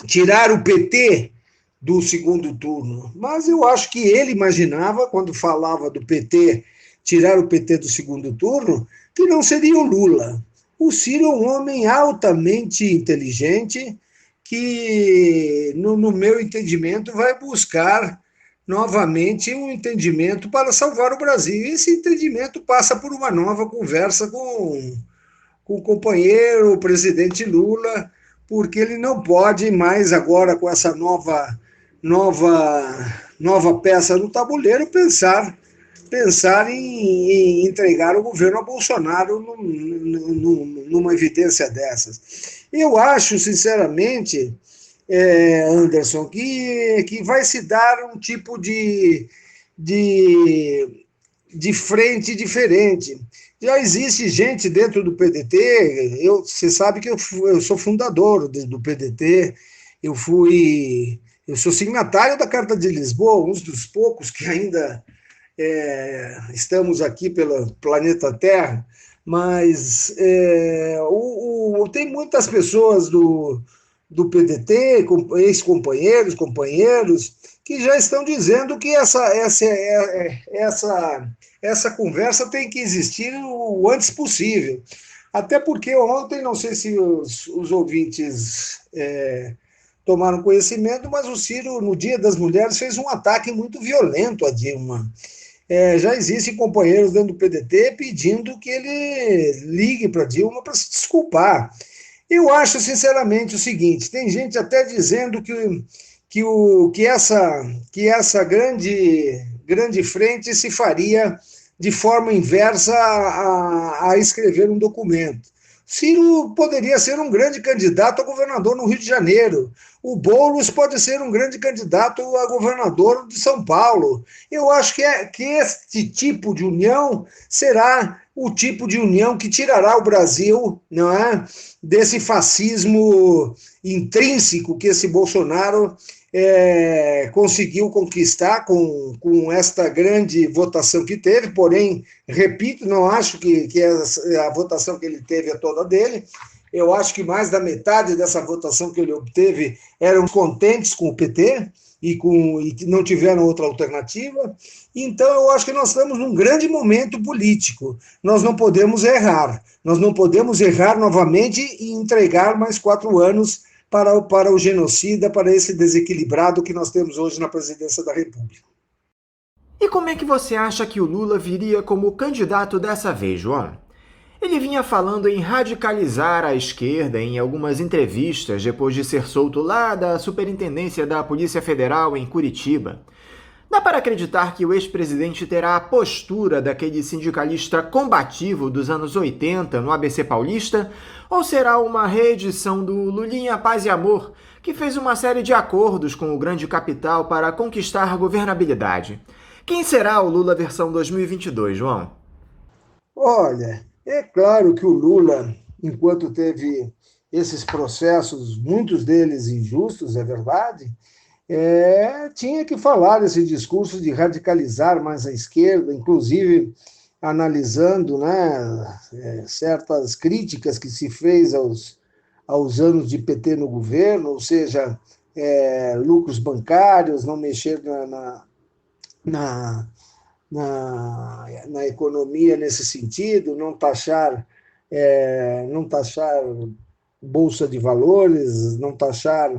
tirar o PT do segundo turno. Mas eu acho que ele imaginava, quando falava do PT, tirar o PT do segundo turno, que não seria o Lula. O Ciro é um homem altamente inteligente, que, no meu entendimento, vai buscar novamente um entendimento para salvar o Brasil. E esse entendimento passa por uma nova conversa com o companheiro, o presidente Lula, porque ele não pode mais agora, com essa nova peça no tabuleiro, pensar em entregar o governo a Bolsonaro numa evidência dessas. Eu acho, sinceramente, Anderson, que vai se dar um tipo de frente diferente. Já existe gente dentro do PDT, você sabe que eu sou fundador do PDT, eu sou signatário da Carta de Lisboa, um dos poucos que ainda estamos aqui pelo planeta Terra, mas tem muitas pessoas do PDT, ex-companheiros, companheiros, que já estão dizendo que essa conversa tem que existir o antes possível. Até porque ontem, não sei se os ouvintes tomaram conhecimento, mas o Ciro, no Dia das Mulheres, fez um ataque muito violento a Dilma. Já existem companheiros dentro do PDT pedindo que ele ligue para Dilma para se desculpar. Eu acho, sinceramente, o seguinte, tem gente até dizendo que essa grande frente se faria de forma inversa a escrever um documento. Ciro poderia ser um grande candidato a governador no Rio de Janeiro. O Boulos pode ser um grande candidato a governador de São Paulo. Eu acho que este tipo de união será o tipo de união que tirará o Brasil, não é, desse fascismo intrínseco que esse Bolsonaro conseguiu conquistar com esta grande votação que teve, porém, repito, não acho que a votação que ele teve é toda dele. Eu acho que mais da metade dessa votação que ele obteve eram contentes com o PT e que não tiveram outra alternativa. Então, eu acho que nós estamos num grande momento político. Nós não podemos errar. Nós não podemos errar novamente e entregar mais 4 anos para o genocida, para esse desequilibrado que nós temos hoje na presidência da República. E como é que você acha que o Lula viria como candidato dessa vez, João? Ele vinha falando em radicalizar a esquerda em algumas entrevistas depois de ser solto lá da Superintendência da Polícia Federal em Curitiba. Dá para acreditar que o ex-presidente terá a postura daquele sindicalista combativo dos anos 80 no ABC Paulista? Ou será uma reedição do Lulinha Paz e Amor, que fez uma série de acordos com o grande capital para conquistar a governabilidade? Quem será o Lula versão 2022, João? Olha, é claro que o Lula, enquanto teve esses processos, muitos deles injustos, é verdade, tinha que falar esse discurso de radicalizar mais a esquerda, inclusive analisando, né, certas críticas que se fez aos anos de PT no governo, ou seja, lucros bancários, não mexer na economia nesse sentido, não taxar bolsa de valores, não taxar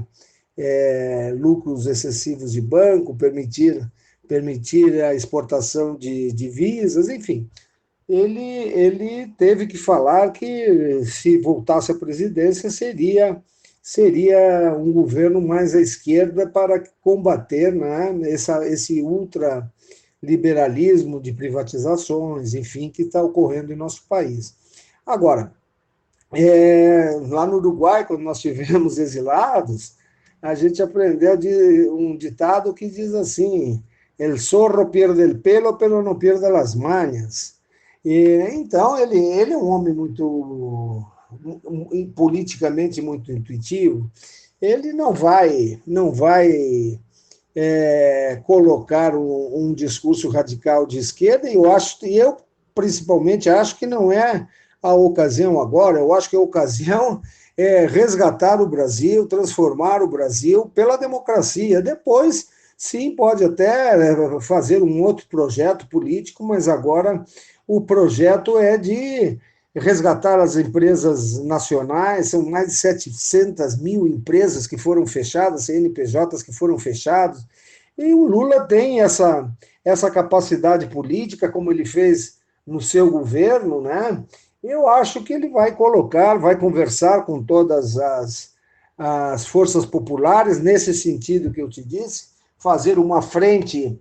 lucros excessivos de banco, permitir a exportação de divisas, enfim. Ele teve que falar que, se voltasse à presidência, seria um governo mais à esquerda para combater, né, esse ultraliberalismo de privatizações, enfim, que está ocorrendo em nosso país. Agora, lá no Uruguai, quando nós tivemos exilados, a gente aprendeu um ditado que diz assim: el zorro pierde el pelo, pero no pierde las mañas. Então, ele é um homem muito politicamente muito intuitivo. Ele não vai colocar um discurso radical de esquerda, e eu principalmente acho que não é a ocasião agora. Eu acho que a ocasião é resgatar o Brasil, transformar o Brasil pela democracia. Depois, sim, pode até fazer um outro projeto político, mas agora o projeto é de resgatar as empresas nacionais. São mais de 700 mil empresas que foram fechadas, CNPJs que foram fechados, e o Lula tem essa capacidade política, como ele fez no seu governo, né? Eu acho que ele vai conversar com todas as forças populares, nesse sentido que eu te disse, fazer uma frente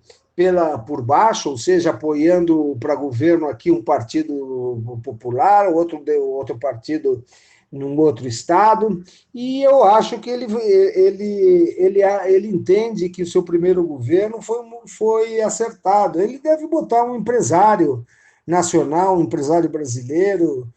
por baixo, ou seja, apoiando para governo aqui um partido popular, outro partido num outro estado, e eu acho que ele entende que o seu primeiro governo foi acertado. Ele deve botar um empresário nacional, um empresário brasileiro.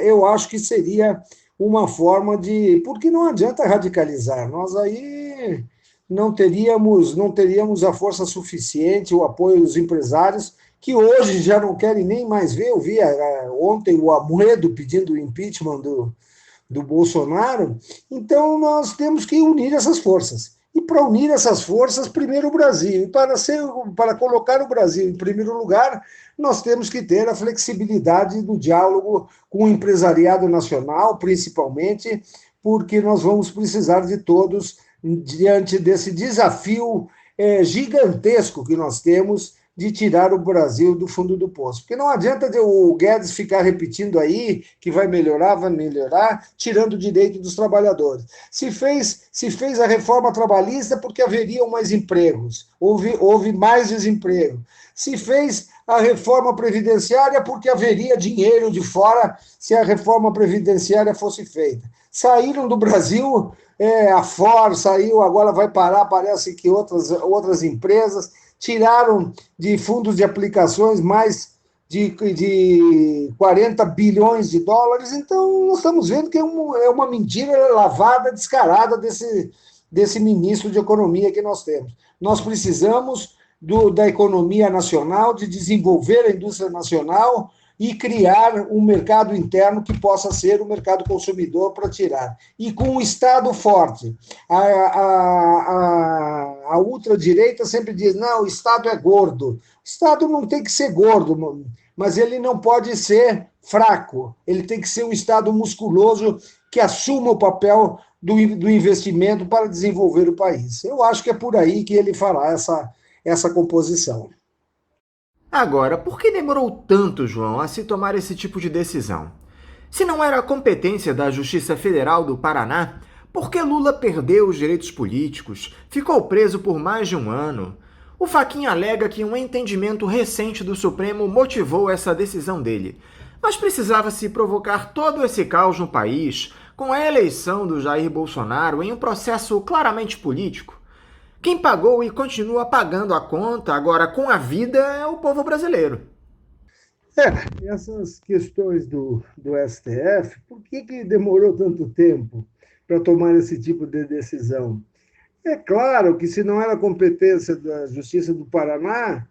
Eu acho que seria uma forma de... Porque não adianta radicalizar, nós aí não teríamos a força suficiente, o apoio dos empresários, que hoje já não querem nem mais ver. Eu vi ontem o Amoedo pedindo o impeachment do Bolsonaro. Então, nós temos que unir essas forças. E para unir essas forças, primeiro o Brasil. E para colocar o Brasil em primeiro lugar, nós temos que ter a flexibilidade do diálogo com o empresariado nacional, principalmente, porque nós vamos precisar de todos diante desse desafio gigantesco que nós temos de tirar o Brasil do fundo do poço. Porque não adianta o Guedes ficar repetindo aí que vai melhorar, tirando o direito dos trabalhadores. Se fez a reforma trabalhista porque haveriam mais empregos, houve mais desemprego. Se fez a reforma previdenciária porque haveria dinheiro de fora se a reforma previdenciária fosse feita. Saíram do Brasil, a Ford saiu, agora vai parar, parece que outras empresas tiraram de fundos de aplicações mais de 40 bilhões de dólares. Então, nós estamos vendo que é uma mentira lavada, descarada desse ministro de Economia que nós temos. Nós precisamos da economia nacional, de desenvolver a indústria nacional e criar um mercado interno que possa ser o mercado consumidor para tirar. E com um Estado forte. A ultradireita sempre diz, não, o Estado é gordo. O Estado não tem que ser gordo, mas ele não pode ser fraco. Ele tem que ser um Estado musculoso que assuma o papel do investimento para desenvolver o país. Eu acho que é por aí que ele fará essa composição. Agora, por que demorou tanto, João, a se tomar esse tipo de decisão? Se não era a competência da Justiça Federal do Paraná, por que Lula perdeu os direitos políticos, ficou preso por mais de um ano? O Fachin alega que um entendimento recente do Supremo motivou essa decisão dele. Mas precisava-se provocar todo esse caos no país, com a eleição do Jair Bolsonaro em um processo claramente político? Quem pagou e continua pagando a conta agora com a vida é o povo brasileiro. Essas questões do STF, por que demorou tanto tempo para tomar esse tipo de decisão? É claro que se não era competência da Justiça do Paraná,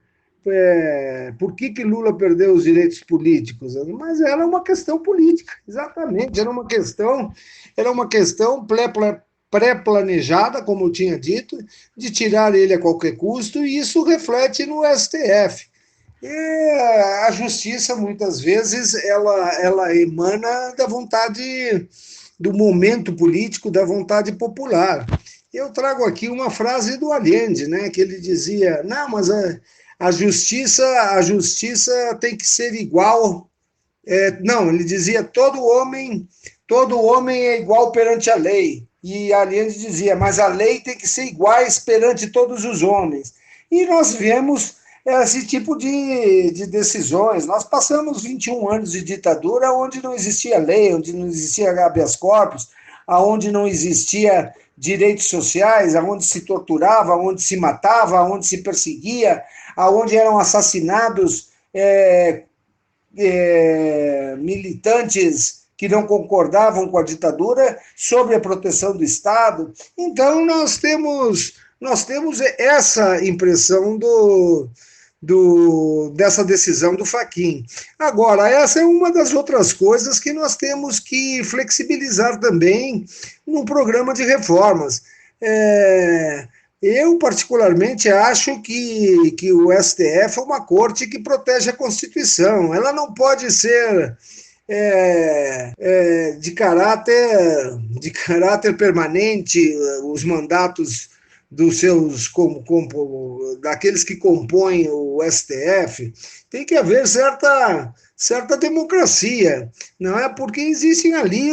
por que Lula perdeu os direitos políticos? Mas era uma questão política, exatamente, era uma questão pré-planejada, como eu tinha dito, de tirar ele a qualquer custo, e isso reflete no STF. E a justiça, muitas vezes, ela emana da vontade, do momento político, da vontade popular. Eu trago aqui uma frase do Allende, né, que ele dizia, não, mas a justiça tem que ser igual... não, ele dizia, todo homem é igual perante a lei. E Allende dizia, mas a lei tem que ser iguais perante todos os homens. E nós vemos esse tipo de decisões. Nós passamos 21 anos de ditadura onde não existia lei, onde não existia habeas corpus, onde não existia direitos sociais, onde se torturava, onde se matava, onde se perseguia, onde eram assassinados militantes que não concordavam com a ditadura, sobre a proteção do Estado. Então, nós temos essa impressão dessa decisão do Fachin. Agora, essa é uma das outras coisas que nós temos que flexibilizar também no programa de reformas. Eu, particularmente, acho que o STF é uma corte que protege a Constituição. Ela não pode ser... de caráter permanente, os mandatos dos seus daqueles que compõem o STF, tem que haver certa democracia, não é? Porque existem ali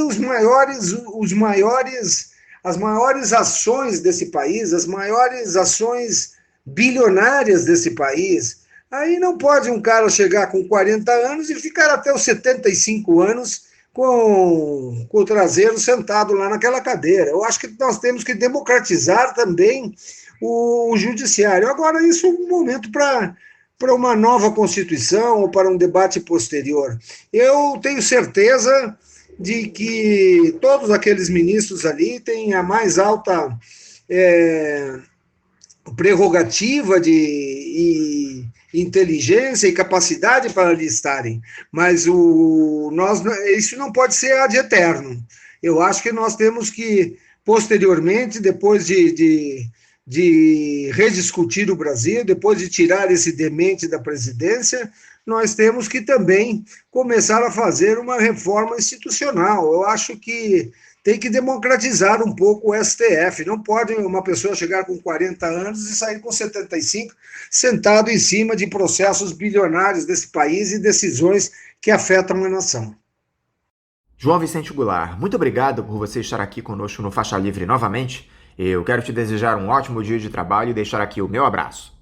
as maiores ações desse país, as maiores ações bilionárias desse país. Aí não pode um cara chegar com 40 anos e ficar até os 75 anos com o traseiro sentado lá naquela cadeira. Eu acho que nós temos que democratizar também o judiciário. Agora, isso é um momento para uma nova Constituição ou para um debate posterior. Eu tenho certeza de que todos aqueles ministros ali têm a mais alta prerrogativa e inteligência e capacidade para ali estarem, mas isso não pode ser ad eterno. Eu acho que nós temos que, posteriormente, depois de rediscutir o Brasil, depois de tirar esse demente da presidência, nós temos que também começar a fazer uma reforma institucional. Eu acho que tem que democratizar um pouco o STF. Não pode uma pessoa chegar com 40 anos e sair com 75, sentado em cima de processos bilionários desse país e decisões que afetam a nação. João Vicente Goulart, muito obrigado por você estar aqui conosco no Faixa Livre novamente. Eu quero te desejar um ótimo dia de trabalho e deixar aqui o meu abraço.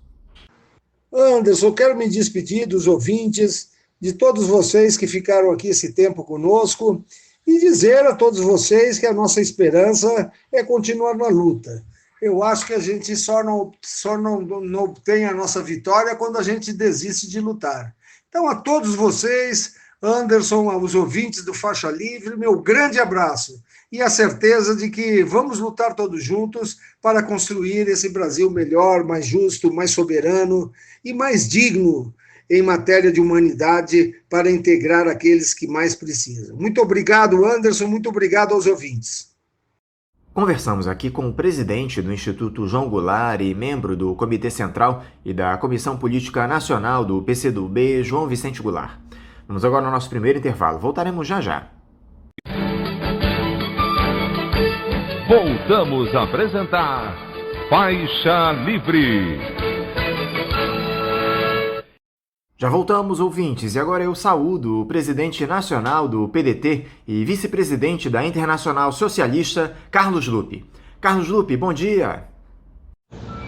Anderson, eu quero me despedir dos ouvintes, de todos vocês que ficaram aqui esse tempo conosco, e dizer a todos vocês que a nossa esperança é continuar na luta. Eu acho que a gente só não obtém a nossa vitória quando a gente desiste de lutar. Então, a todos vocês, Anderson, aos ouvintes do Faixa Livre, meu grande abraço e a certeza de que vamos lutar todos juntos para construir esse Brasil melhor, mais justo, mais soberano e mais digno em matéria de humanidade para integrar aqueles que mais precisam. Muito obrigado, Anderson, muito obrigado aos ouvintes. Conversamos aqui com o presidente do Instituto João Goulart e membro do Comitê Central e da Comissão Política Nacional do PCdoB, João Vicente Goulart. Vamos agora ao nosso primeiro intervalo. Voltaremos já já. Voltamos a apresentar Faixa Livre. Já voltamos, ouvintes, e agora eu saúdo o presidente nacional do PDT e vice-presidente da Internacional Socialista, Carlos Lupe. Carlos Lupe, bom dia.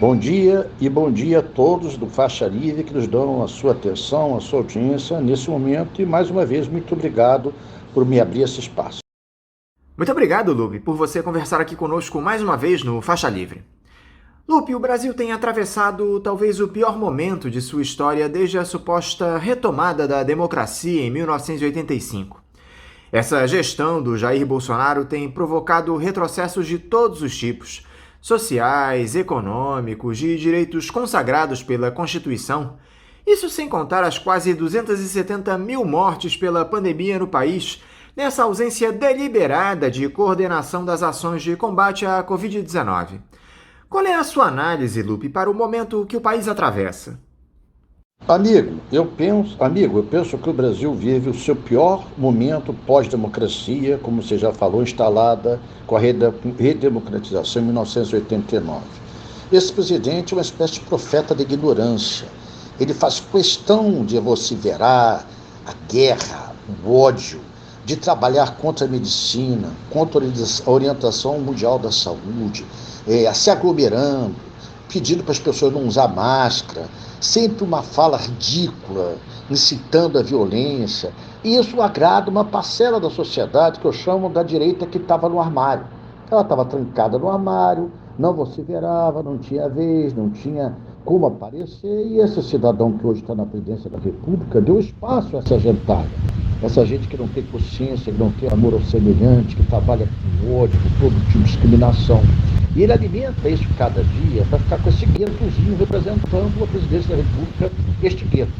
Bom dia e bom dia a todos do Faixa Livre que nos dão a sua atenção, a sua audiência nesse momento e, mais uma vez, muito obrigado por me abrir esse espaço. Muito obrigado, Lupe, por você conversar aqui conosco mais uma vez no Faixa Livre. Lupe, o Brasil tem atravessado talvez o pior momento de sua história desde a suposta retomada da democracia em 1985. Essa gestão do Jair Bolsonaro tem provocado retrocessos de todos os tipos, sociais, econômicos, de direitos consagrados pela Constituição. Isso sem contar as quase 270 mil mortes pela pandemia no país, nessa ausência deliberada de coordenação das ações de combate à Covid-19. Qual é a sua análise, Lupe, para o momento que o país atravessa? Amigo, eu penso que o Brasil vive o seu pior momento pós-democracia, como você já falou, instalada com a redemocratização em 1989. Esse presidente é uma espécie de profeta da ignorância. Ele faz questão de vociferar a guerra, o ódio, de trabalhar contra a medicina, contra a orientação mundial da saúde, se aglomerando, pedindo para as pessoas não usar máscara, sempre uma fala ridícula, incitando a violência. E isso agrada uma parcela da sociedade que eu chamo da direita que estava no armário. Ela estava trancada no armário, não vociferava, não tinha vez, não tinha como aparecer. E esse cidadão que hoje está na presidência da República deu espaço a essa gentalha. Essa gente que não tem consciência, que não tem amor ao semelhante, que trabalha com ódio, com todo tipo de discriminação. E ele alimenta isso cada dia para ficar com esse guetozinho representando a presidência da República, este gueto.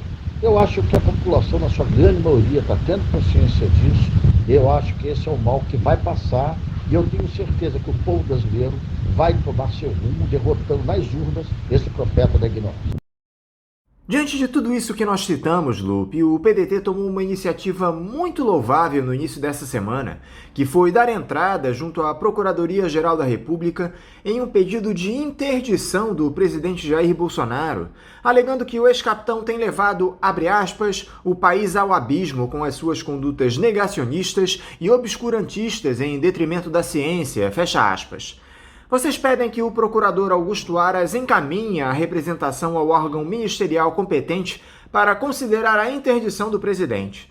Eu acho que a população, na sua grande maioria, está tendo consciência disso. Eu acho que esse é o mal que vai passar e eu tenho certeza que o povo brasileiro vai tomar seu rumo, derrotando nas urnas esse profeta da ignorância. Diante de tudo isso que nós citamos, Lupe, o PDT tomou uma iniciativa muito louvável no início dessa semana, que foi dar entrada junto à Procuradoria-Geral da República em um pedido de interdição do presidente Jair Bolsonaro, alegando que o ex-capitão tem levado, abre aspas, o país ao abismo com as suas condutas negacionistas e obscurantistas em detrimento da ciência, fecha aspas. Vocês pedem que o procurador Augusto Aras encaminhe a representação ao órgão ministerial competente para considerar a interdição do presidente.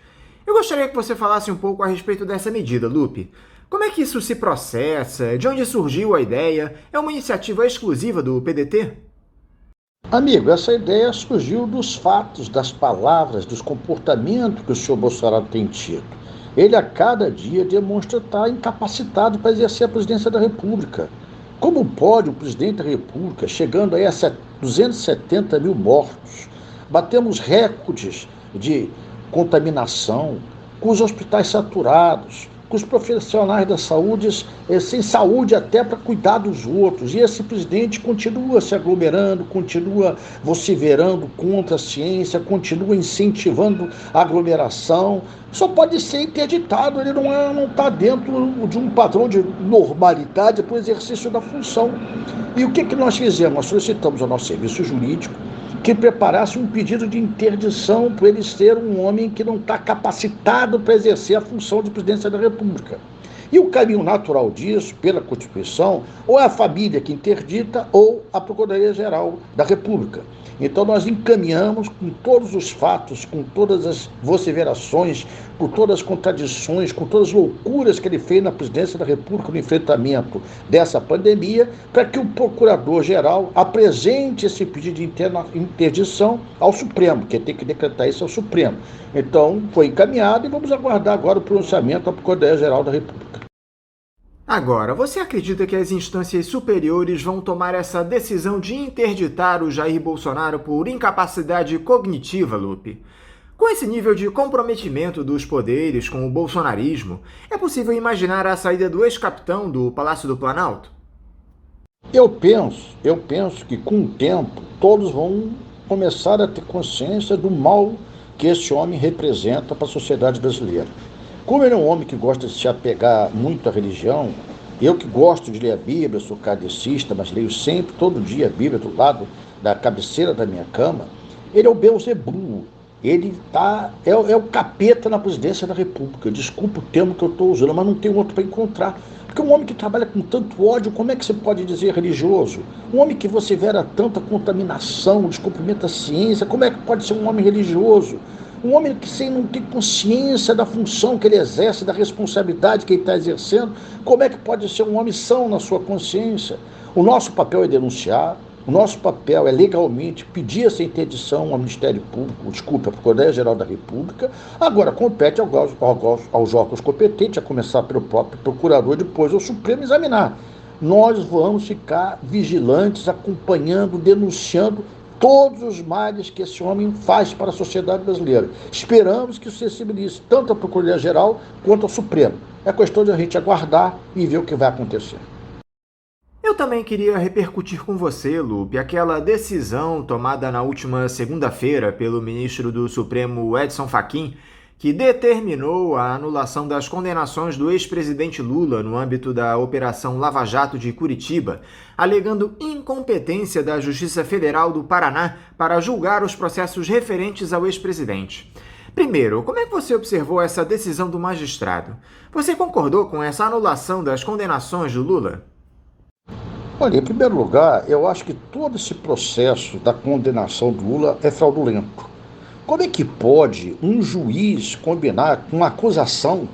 Eu gostaria que você falasse um pouco a respeito dessa medida, Lupe. Como é que isso se processa? De onde surgiu a ideia? É uma iniciativa exclusiva do PDT? Amigo, essa ideia surgiu dos fatos, das palavras, dos comportamentos que o senhor Bolsonaro tem tido. Ele, a cada dia, demonstra estar incapacitado para exercer a presidência da República. Como pode o presidente da República, chegando aí a 270 mil mortos, batemos recordes de contaminação, com os hospitais saturados, com os profissionais da saúde sem saúde até para cuidar dos outros. E esse presidente continua se aglomerando, continua vociferando contra a ciência, continua incentivando a aglomeração. Só pode ser interditado, ele não está dentro de um padrão de normalidade para o exercício da função. E o que nós fizemos? Nós solicitamos ao nosso serviço jurídico que preparasse um pedido de interdição para ele ser um homem que não está capacitado para exercer a função de presidência da República. E o caminho natural disso, pela Constituição, ou é a família que interdita ou a Procuradoria-Geral da República. Então nós encaminhamos com todos os fatos, com todas as vociferações, com todas as contradições, com todas as loucuras que ele fez na presidência da República no enfrentamento dessa pandemia, para que o Procurador-Geral apresente esse pedido de interdição ao Supremo, que tem que decretar isso ao Supremo. Então foi encaminhado e vamos aguardar agora o pronunciamento da Procuradoria-Geral da República. Agora, você acredita que as instâncias superiores vão tomar essa decisão de interditar o Jair Bolsonaro por incapacidade cognitiva, Lupe? Com esse nível de comprometimento dos poderes com o bolsonarismo, é possível imaginar a saída do ex-capitão do Palácio do Planalto? Eu penso que com o tempo todos vão começar a ter consciência do mal que esse homem representa para a sociedade brasileira. Como ele é um homem que gosta de se apegar muito à religião, eu que gosto de ler a Bíblia, sou kardecista, mas leio sempre, todo dia, a Bíblia do lado da cabeceira da minha cama, ele é o Beelzebub, ele é o capeta na presidência da República. Desculpa o termo que eu estou usando, mas não tem outro para encontrar. Porque um homem que trabalha com tanto ódio, como é que você pode dizer religioso? Um homem que vocifera tanta contaminação, descumprimento da ciência, como é que pode ser um homem religioso? Um homem que não tem consciência da função que ele exerce, da responsabilidade que ele está exercendo, como é que pode ser um homem são na sua consciência? O nosso papel é denunciar, o nosso papel é legalmente pedir essa interdição ao Ministério Público, à Procuradoria-Geral da República. Agora compete aos órgãos competentes, a começar pelo próprio procurador, depois ao Supremo examinar. Nós vamos ficar vigilantes, acompanhando, denunciando todos os males que esse homem faz para a sociedade brasileira. Esperamos que isso sensibilize tanto a Procuradoria-Geral quanto ao Supremo. É questão de a gente aguardar e ver o que vai acontecer. Eu também queria repercutir com você, Lupe, aquela decisão tomada na última segunda-feira pelo ministro do Supremo Edson Fachin, que determinou a anulação das condenações do ex-presidente Lula no âmbito da Operação Lava Jato de Curitiba, alegando incompetência da Justiça Federal do Paraná para julgar os processos referentes ao ex-presidente. Primeiro, como é que você observou essa decisão do magistrado? Você concordou com essa anulação das condenações do Lula? Olha, em primeiro lugar, eu acho que todo esse processo da condenação do Lula é fraudulento. Como é que pode um juiz combinar com uma acusação,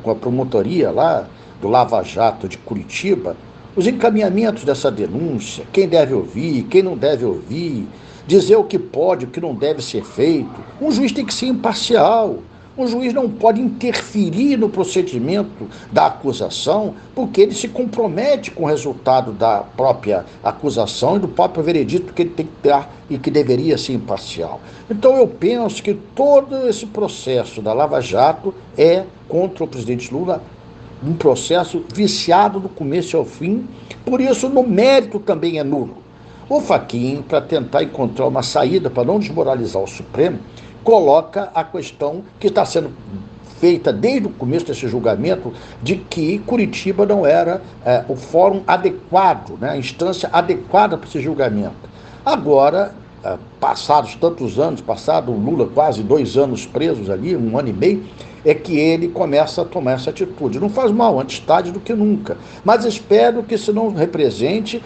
com a promotoria lá do Lava Jato de Curitiba, os encaminhamentos dessa denúncia, quem deve ouvir, quem não deve ouvir, dizer o que pode, o que não deve ser feito? Um juiz tem que ser imparcial. Um juiz não pode interferir no procedimento da acusação, porque ele se compromete com o resultado da própria acusação e do próprio veredito que ele tem que dar e que deveria ser imparcial. Então eu penso que todo esse processo da Lava Jato é contra o presidente Lula um processo viciado do começo ao fim, por isso no mérito também é nulo. O Fachin, para tentar encontrar uma saída para não desmoralizar o Supremo, coloca a questão que está sendo feita desde o começo desse julgamento de que Curitiba não era o fórum adequado, a instância adequada para esse julgamento. Agora, passados tantos anos, passado o Lula quase 2 anos presos ali, 1 ano e meio, é que ele começa a tomar essa atitude. Não faz mal, antes tarde do que nunca. Mas espero que isso não represente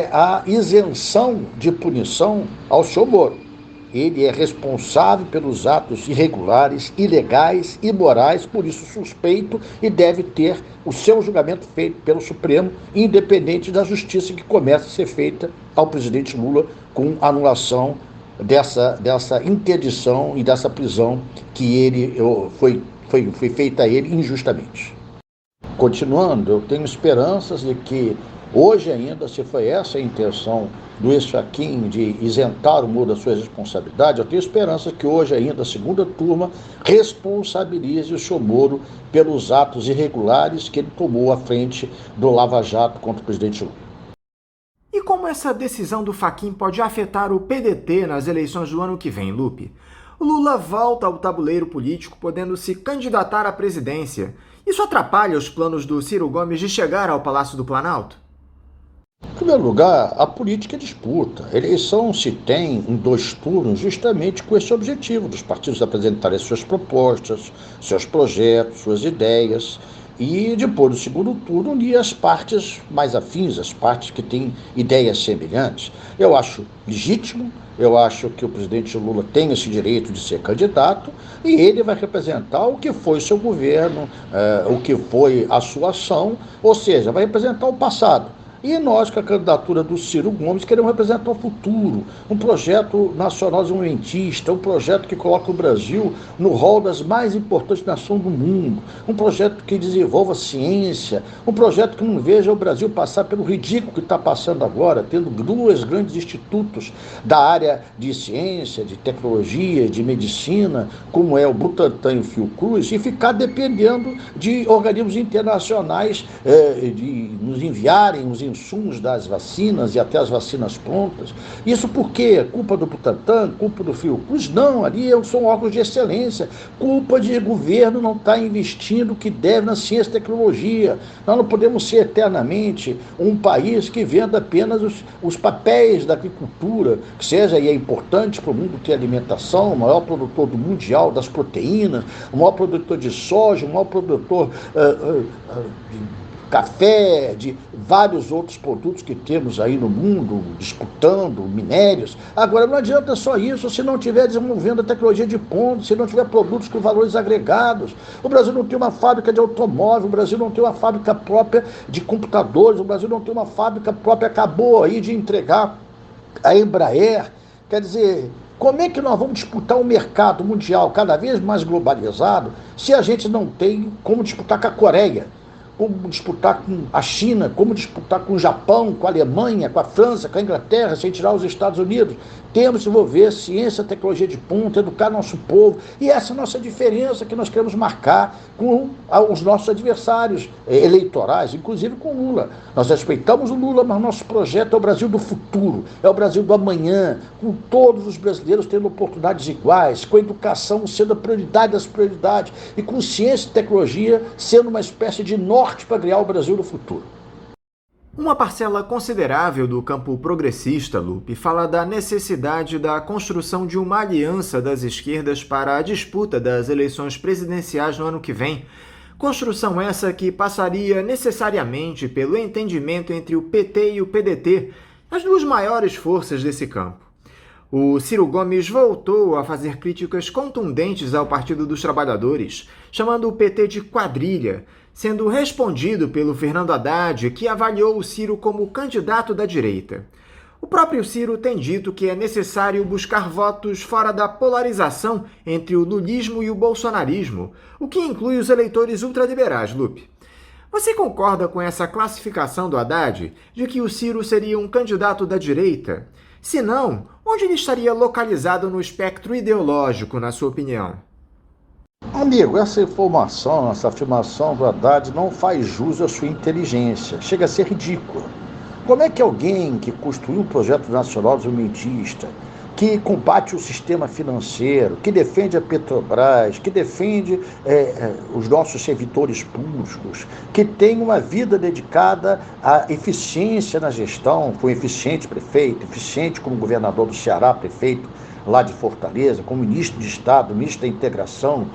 a isenção de punição ao senhor Moro. ele é responsável pelos atos irregulares, ilegais, imorais, por isso suspeito, e deve ter o seu julgamento feito pelo Supremo, independente da justiça que começa a ser feita ao presidente Lula com anulação dessa interdição e dessa prisão que ele foi feita a ele injustamente. Continuando, eu tenho esperanças de que hoje ainda, se foi essa a intenção do ex-Fachin de isentar o Moro da sua responsabilidade, eu tenho esperança que hoje ainda a segunda turma responsabilize o senhor Moro pelos atos irregulares que ele tomou à frente do Lava Jato contra o presidente Lula. E como essa decisão do Fachin pode afetar o PDT nas eleições do ano que vem, Lupe? O Lula volta ao tabuleiro político, podendo se candidatar à presidência. Isso atrapalha os planos do Ciro Gomes de chegar ao Palácio do Planalto? Em primeiro lugar, a política é disputa. A eleição se tem em 2 turnos justamente com esse objetivo, dos partidos apresentarem suas propostas, seus projetos, suas ideias, e depois do segundo turno unir as partes mais afins, as partes que têm ideias semelhantes. Eu acho legítimo, eu acho que o presidente Lula tem esse direito de ser candidato e ele vai representar o que foi seu governo, o que foi a sua ação, ou seja, vai representar o passado. E nós, com a candidatura do Ciro Gomes, queremos representar o futuro, um projeto nacional desenvolvimentista, um projeto que coloca o Brasil no rol das mais importantes nações do mundo, um projeto que desenvolva ciência, um projeto que não veja o Brasil passar pelo ridículo que está passando agora, tendo 2 grandes institutos da área de ciência, de tecnologia, de medicina, como é o Butantan e o Fiocruz, e ficar dependendo de organismos internacionais de nos enviarem os insumos das vacinas e até as vacinas prontas. Isso porque culpa do Butantan, culpa do Fiocruz? Não, ali são órgãos de excelência. Culpa de governo não estar investindo o que deve na ciência e tecnologia. Nós não podemos ser eternamente um país que venda apenas os papéis da agricultura, que seja, e é importante para o mundo ter alimentação, o maior produtor do mundial das proteínas, o maior produtor de soja, o maior produtor de café, de vários outros produtos que temos aí no mundo, disputando minérios. Agora, não adianta só isso se não estiver desenvolvendo a tecnologia de ponta, se não tiver produtos com valores agregados. O Brasil não tem uma fábrica de automóvel, o Brasil não tem uma fábrica própria de computadores, o Brasil não tem uma fábrica própria, acabou aí de entregar a Embraer. Quer dizer, como é que nós vamos disputar um mercado mundial cada vez mais globalizado se a gente não tem como disputar com a Coreia? Como disputar com a China, como disputar com o Japão, com a Alemanha, com a França, com a Inglaterra, sem tirar os Estados Unidos. Temos que desenvolver ciência, tecnologia de ponta, educar nosso povo. E essa é a nossa diferença que nós queremos marcar com os nossos adversários eleitorais, inclusive com o Lula. Nós respeitamos o Lula, mas nosso projeto é o Brasil do futuro, é o Brasil do amanhã, com todos os brasileiros tendo oportunidades iguais, com a educação sendo a prioridade das prioridades e com ciência e tecnologia sendo uma espécie de norte para criar o Brasil do futuro. Uma parcela considerável do campo progressista, Lupe, fala da necessidade da construção de uma aliança das esquerdas para a disputa das eleições presidenciais no ano que vem. Construção essa que passaria necessariamente pelo entendimento entre o PT e o PDT, as 2 maiores forças desse campo. O Ciro Gomes voltou a fazer críticas contundentes ao Partido dos Trabalhadores, chamando o PT de quadrilha, sendo respondido pelo Fernando Haddad, que avaliou o Ciro como candidato da direita. O próprio Ciro tem dito que é necessário buscar votos fora da polarização entre o lulismo e o bolsonarismo, o que inclui os eleitores ultraliberais, Lupe. Você concorda com essa classificação do Haddad de que o Ciro seria um candidato da direita? Se não, onde ele estaria localizado no espectro ideológico, na sua opinião? Amigo, essa informação, essa afirmação do Haddad não faz jus à sua inteligência, chega a ser ridícula. Como é que alguém que construiu um projeto nacional desenvolvimentista, que combate o sistema financeiro, que defende a Petrobras, que defende os nossos servidores públicos, que tem uma vida dedicada à eficiência na gestão, foi um eficiente prefeito, eficiente como governador do Ceará, prefeito lá de Fortaleza, como ministro de Estado, ministro da Integração,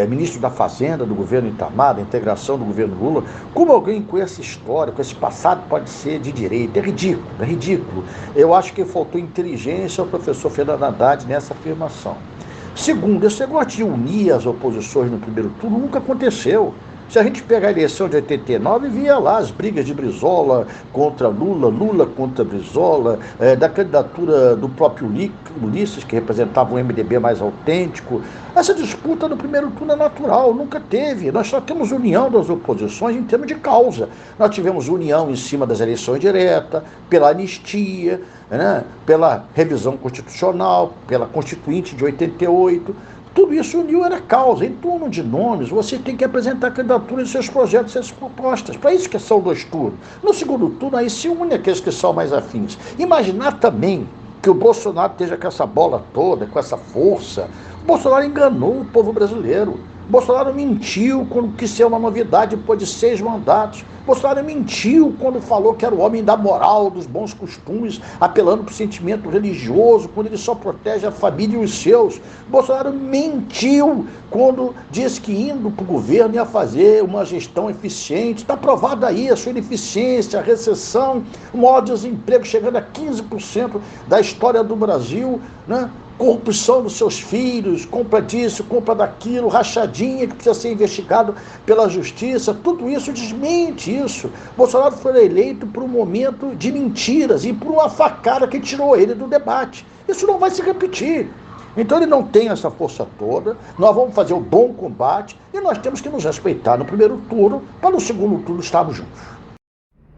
ministro da Fazenda do governo Itamar, da integração do governo Lula. Como alguém com essa história, com esse passado pode ser de direita? É ridículo, é ridículo. Eu acho que faltou inteligência ao professor Fernando Haddad nessa afirmação. Segundo, esse negócio de unir as oposições no primeiro turno nunca aconteceu. Se a gente pegar a eleição de 89, via lá as brigas de Brizola contra Lula, Lula contra Brizola, da candidatura do próprio Ulisses, que representava um MDB mais autêntico. Essa disputa no primeiro turno é natural, nunca teve. Nós só temos união das oposições em termos de causa. Nós tivemos união em cima das eleições diretas, pela anistia, né, pela revisão constitucional, pela Constituinte de 88. Tudo isso uniu era causa. Em torno de nomes, você tem que apresentar candidaturas, seus projetos, suas propostas. Para isso que são 2 turnos. No segundo turno, aí se une aqueles que são mais afins. Imaginar também que o Bolsonaro esteja com essa bola toda, com essa força. O Bolsonaro enganou o povo brasileiro. Bolsonaro mentiu quando quis ser uma novidade depois de 6 mandatos. Bolsonaro mentiu quando falou que era o homem da moral, dos bons costumes, apelando para o sentimento religioso, quando ele só protege a família e os seus. Bolsonaro mentiu quando disse que indo para o governo ia fazer uma gestão eficiente. Está provado aí a sua ineficiência, a recessão, o maior desemprego chegando a 15% da história do Brasil, né? Corrupção dos seus filhos, compra disso, compra daquilo, rachadinha que precisa ser investigado pela justiça, tudo isso desmente isso. Bolsonaro foi eleito por um momento de mentiras e por uma facada que tirou ele do debate. Isso não vai se repetir. Então ele não tem essa força toda, nós vamos fazer um bom combate e nós temos que nos respeitar no primeiro turno para no segundo turno estarmos juntos.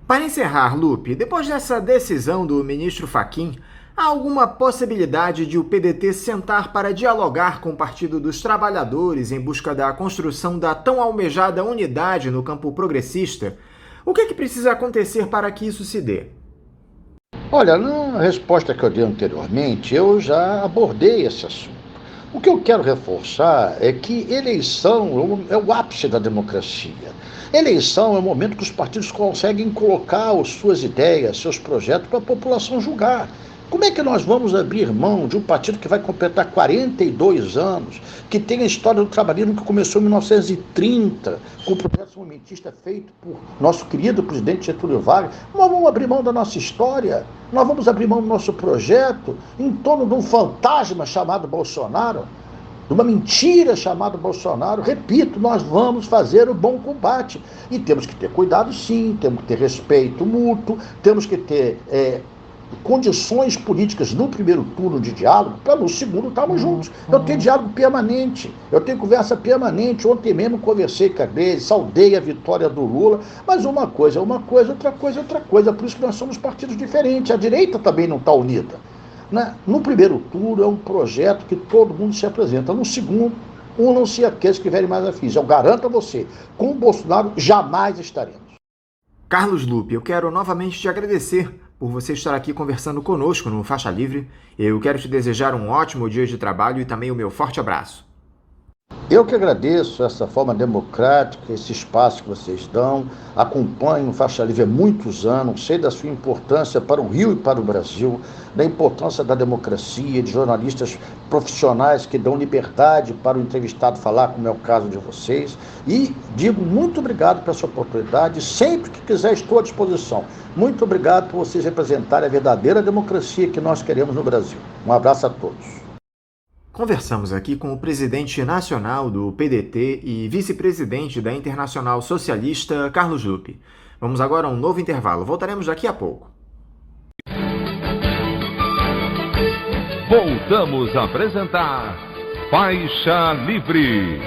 Para encerrar, Lupe, depois dessa decisão do ministro Fachin, há alguma possibilidade de o PDT sentar para dialogar com o Partido dos Trabalhadores em busca da construção da tão almejada unidade no campo progressista? O que precisa acontecer para que isso se dê? Olha, na resposta que eu dei anteriormente, eu já abordei esse assunto. O que eu quero reforçar é que eleição é o ápice da democracia. Eleição é o momento que os partidos conseguem colocar as suas ideias, seus projetos para a população julgar. Como é que nós vamos abrir mão de um partido que vai completar 42 anos, que tem a história do trabalhismo que começou em 1930, com o processo momentista feito por nosso querido presidente Getúlio Vargas? Nós vamos abrir mão da nossa história, nós vamos abrir mão do nosso projeto em torno de um fantasma chamado Bolsonaro, de uma mentira chamada Bolsonaro. Repito, nós vamos fazer o bom combate. E temos que ter cuidado, sim, temos que ter respeito mútuo, temos que ter condições políticas no primeiro turno de diálogo, para no segundo estarmos juntos. Eu tenho diálogo permanente, eu tenho conversa permanente. Ontem mesmo conversei com a Gleisi, saudei a vitória do Lula, mas uma coisa é uma coisa, outra coisa é outra coisa. Por isso que nós somos partidos diferentes. A direita também não está unida, né? No primeiro turno é um projeto que todo mundo se apresenta. No segundo, unam-se aqueles que tiverem mais afins. Eu garanto a você, com o Bolsonaro jamais estaremos. Carlos Lupe, eu quero novamente te agradecer por você estar aqui conversando conosco no Faixa Livre. Eu quero te desejar um ótimo dia de trabalho e também o meu forte abraço. Eu que agradeço essa forma democrática, esse espaço que vocês dão. Acompanho o Faixa Livre há muitos anos, sei da sua importância para o Rio e para o Brasil, da importância da democracia, de jornalistas profissionais que dão liberdade para o entrevistado falar, como é o caso de vocês. E digo muito obrigado pela sua oportunidade. Sempre que quiser, estou à disposição. Muito obrigado por vocês representarem a verdadeira democracia que nós queremos no Brasil. Um abraço a todos. Conversamos aqui com o presidente nacional do PDT e vice-presidente da Internacional Socialista, Carlos Lupe. Vamos agora a um novo intervalo. Voltaremos daqui a pouco. Voltamos a apresentar Faixa Livre.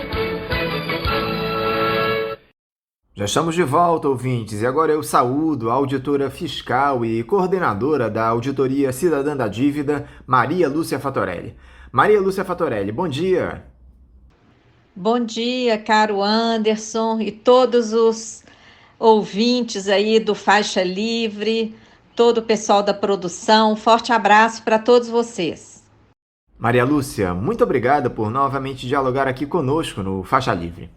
Já estamos de volta, ouvintes, e agora eu saúdo a auditora fiscal e coordenadora da Auditoria Cidadã da Dívida, Maria Lúcia Fatorelli. Maria Lúcia Fatorelli, bom dia. Bom dia, caro Anderson e todos os ouvintes aí do Faixa Livre, todo o pessoal da produção. Forte abraço para todos vocês. Maria Lúcia, muito obrigada por novamente dialogar aqui conosco no Faixa Livre.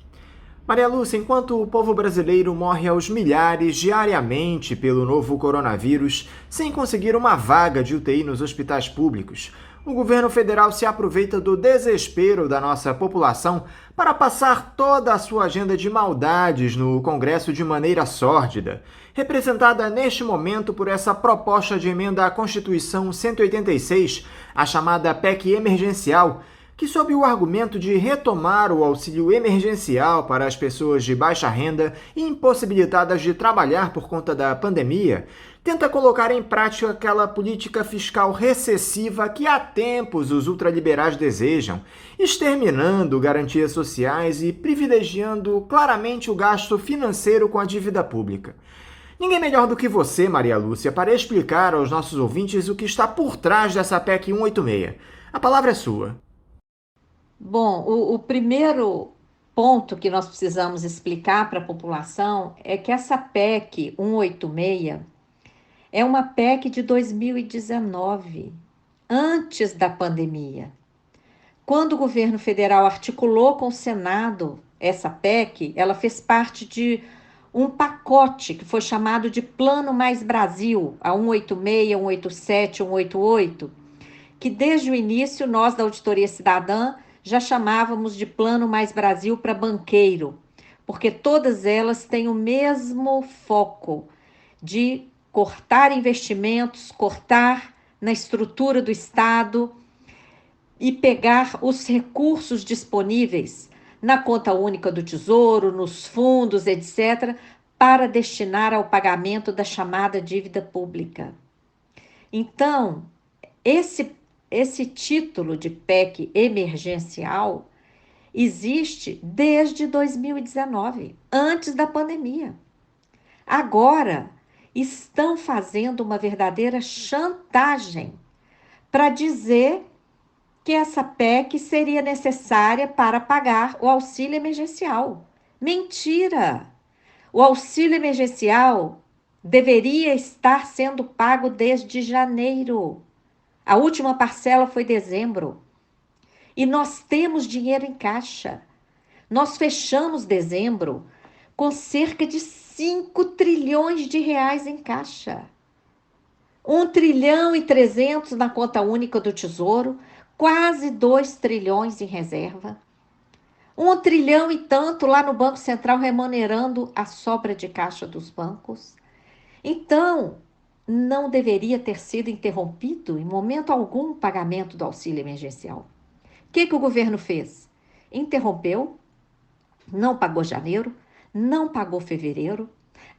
Maria Lúcia, enquanto o povo brasileiro morre aos milhares diariamente pelo novo coronavírus, sem conseguir uma vaga de UTI nos hospitais públicos, o governo federal se aproveita do desespero da nossa população para passar toda a sua agenda de maldades no Congresso de maneira sórdida, representada neste momento por essa proposta de emenda à Constituição 186, a chamada PEC emergencial, que, sob o argumento de retomar o auxílio emergencial para as pessoas de baixa renda e impossibilitadas de trabalhar por conta da pandemia, tenta colocar em prática aquela política fiscal recessiva que há tempos os ultraliberais desejam, exterminando garantias sociais e privilegiando claramente o gasto financeiro com a dívida pública. Ninguém melhor do que você, Maria Lúcia, para explicar aos nossos ouvintes o que está por trás dessa PEC 186. A palavra é sua. Bom, o primeiro ponto que nós precisamos explicar para a população é que essa PEC 186 é uma PEC de 2019, antes da pandemia. Quando o governo federal articulou com o Senado essa PEC, ela fez parte de um pacote que foi chamado de Plano Mais Brasil, a 186, 187, 188, que desde o início nós da Auditoria Cidadã já chamávamos de Plano Mais Brasil para banqueiro, porque todas elas têm o mesmo foco de cortar investimentos, cortar na estrutura do Estado e pegar os recursos disponíveis na conta única do Tesouro, nos fundos, etc., para destinar ao pagamento da chamada dívida pública. Então, esse título de PEC emergencial existe desde 2019, antes da pandemia. Agora, estão fazendo uma verdadeira chantagem para dizer que essa PEC seria necessária para pagar o auxílio emergencial. Mentira! O auxílio emergencial deveria estar sendo pago desde janeiro. A última parcela foi dezembro. E nós temos dinheiro em caixa. Nós fechamos dezembro com cerca de 5 trilhões de reais em caixa. 1 trilhão e 300 na conta única do Tesouro, quase 2 trilhões em reserva. 1 trilhão e tanto lá no Banco Central remunerando a sobra de caixa dos bancos. Então, não deveria ter sido interrompido em momento algum o pagamento do auxílio emergencial. O que o governo fez? Interrompeu, não pagou janeiro, não pagou fevereiro,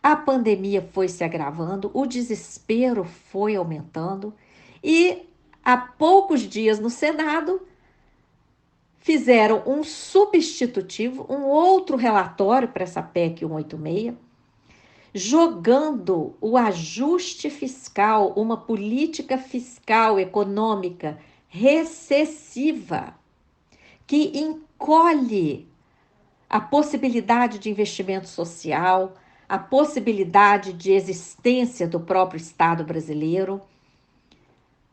a pandemia foi se agravando, o desespero foi aumentando e há poucos dias no Senado fizeram um substitutivo, um outro relatório para essa PEC 186, jogando o ajuste fiscal, uma política fiscal econômica recessiva, que encolhe a possibilidade de investimento social, a possibilidade de existência do próprio Estado brasileiro,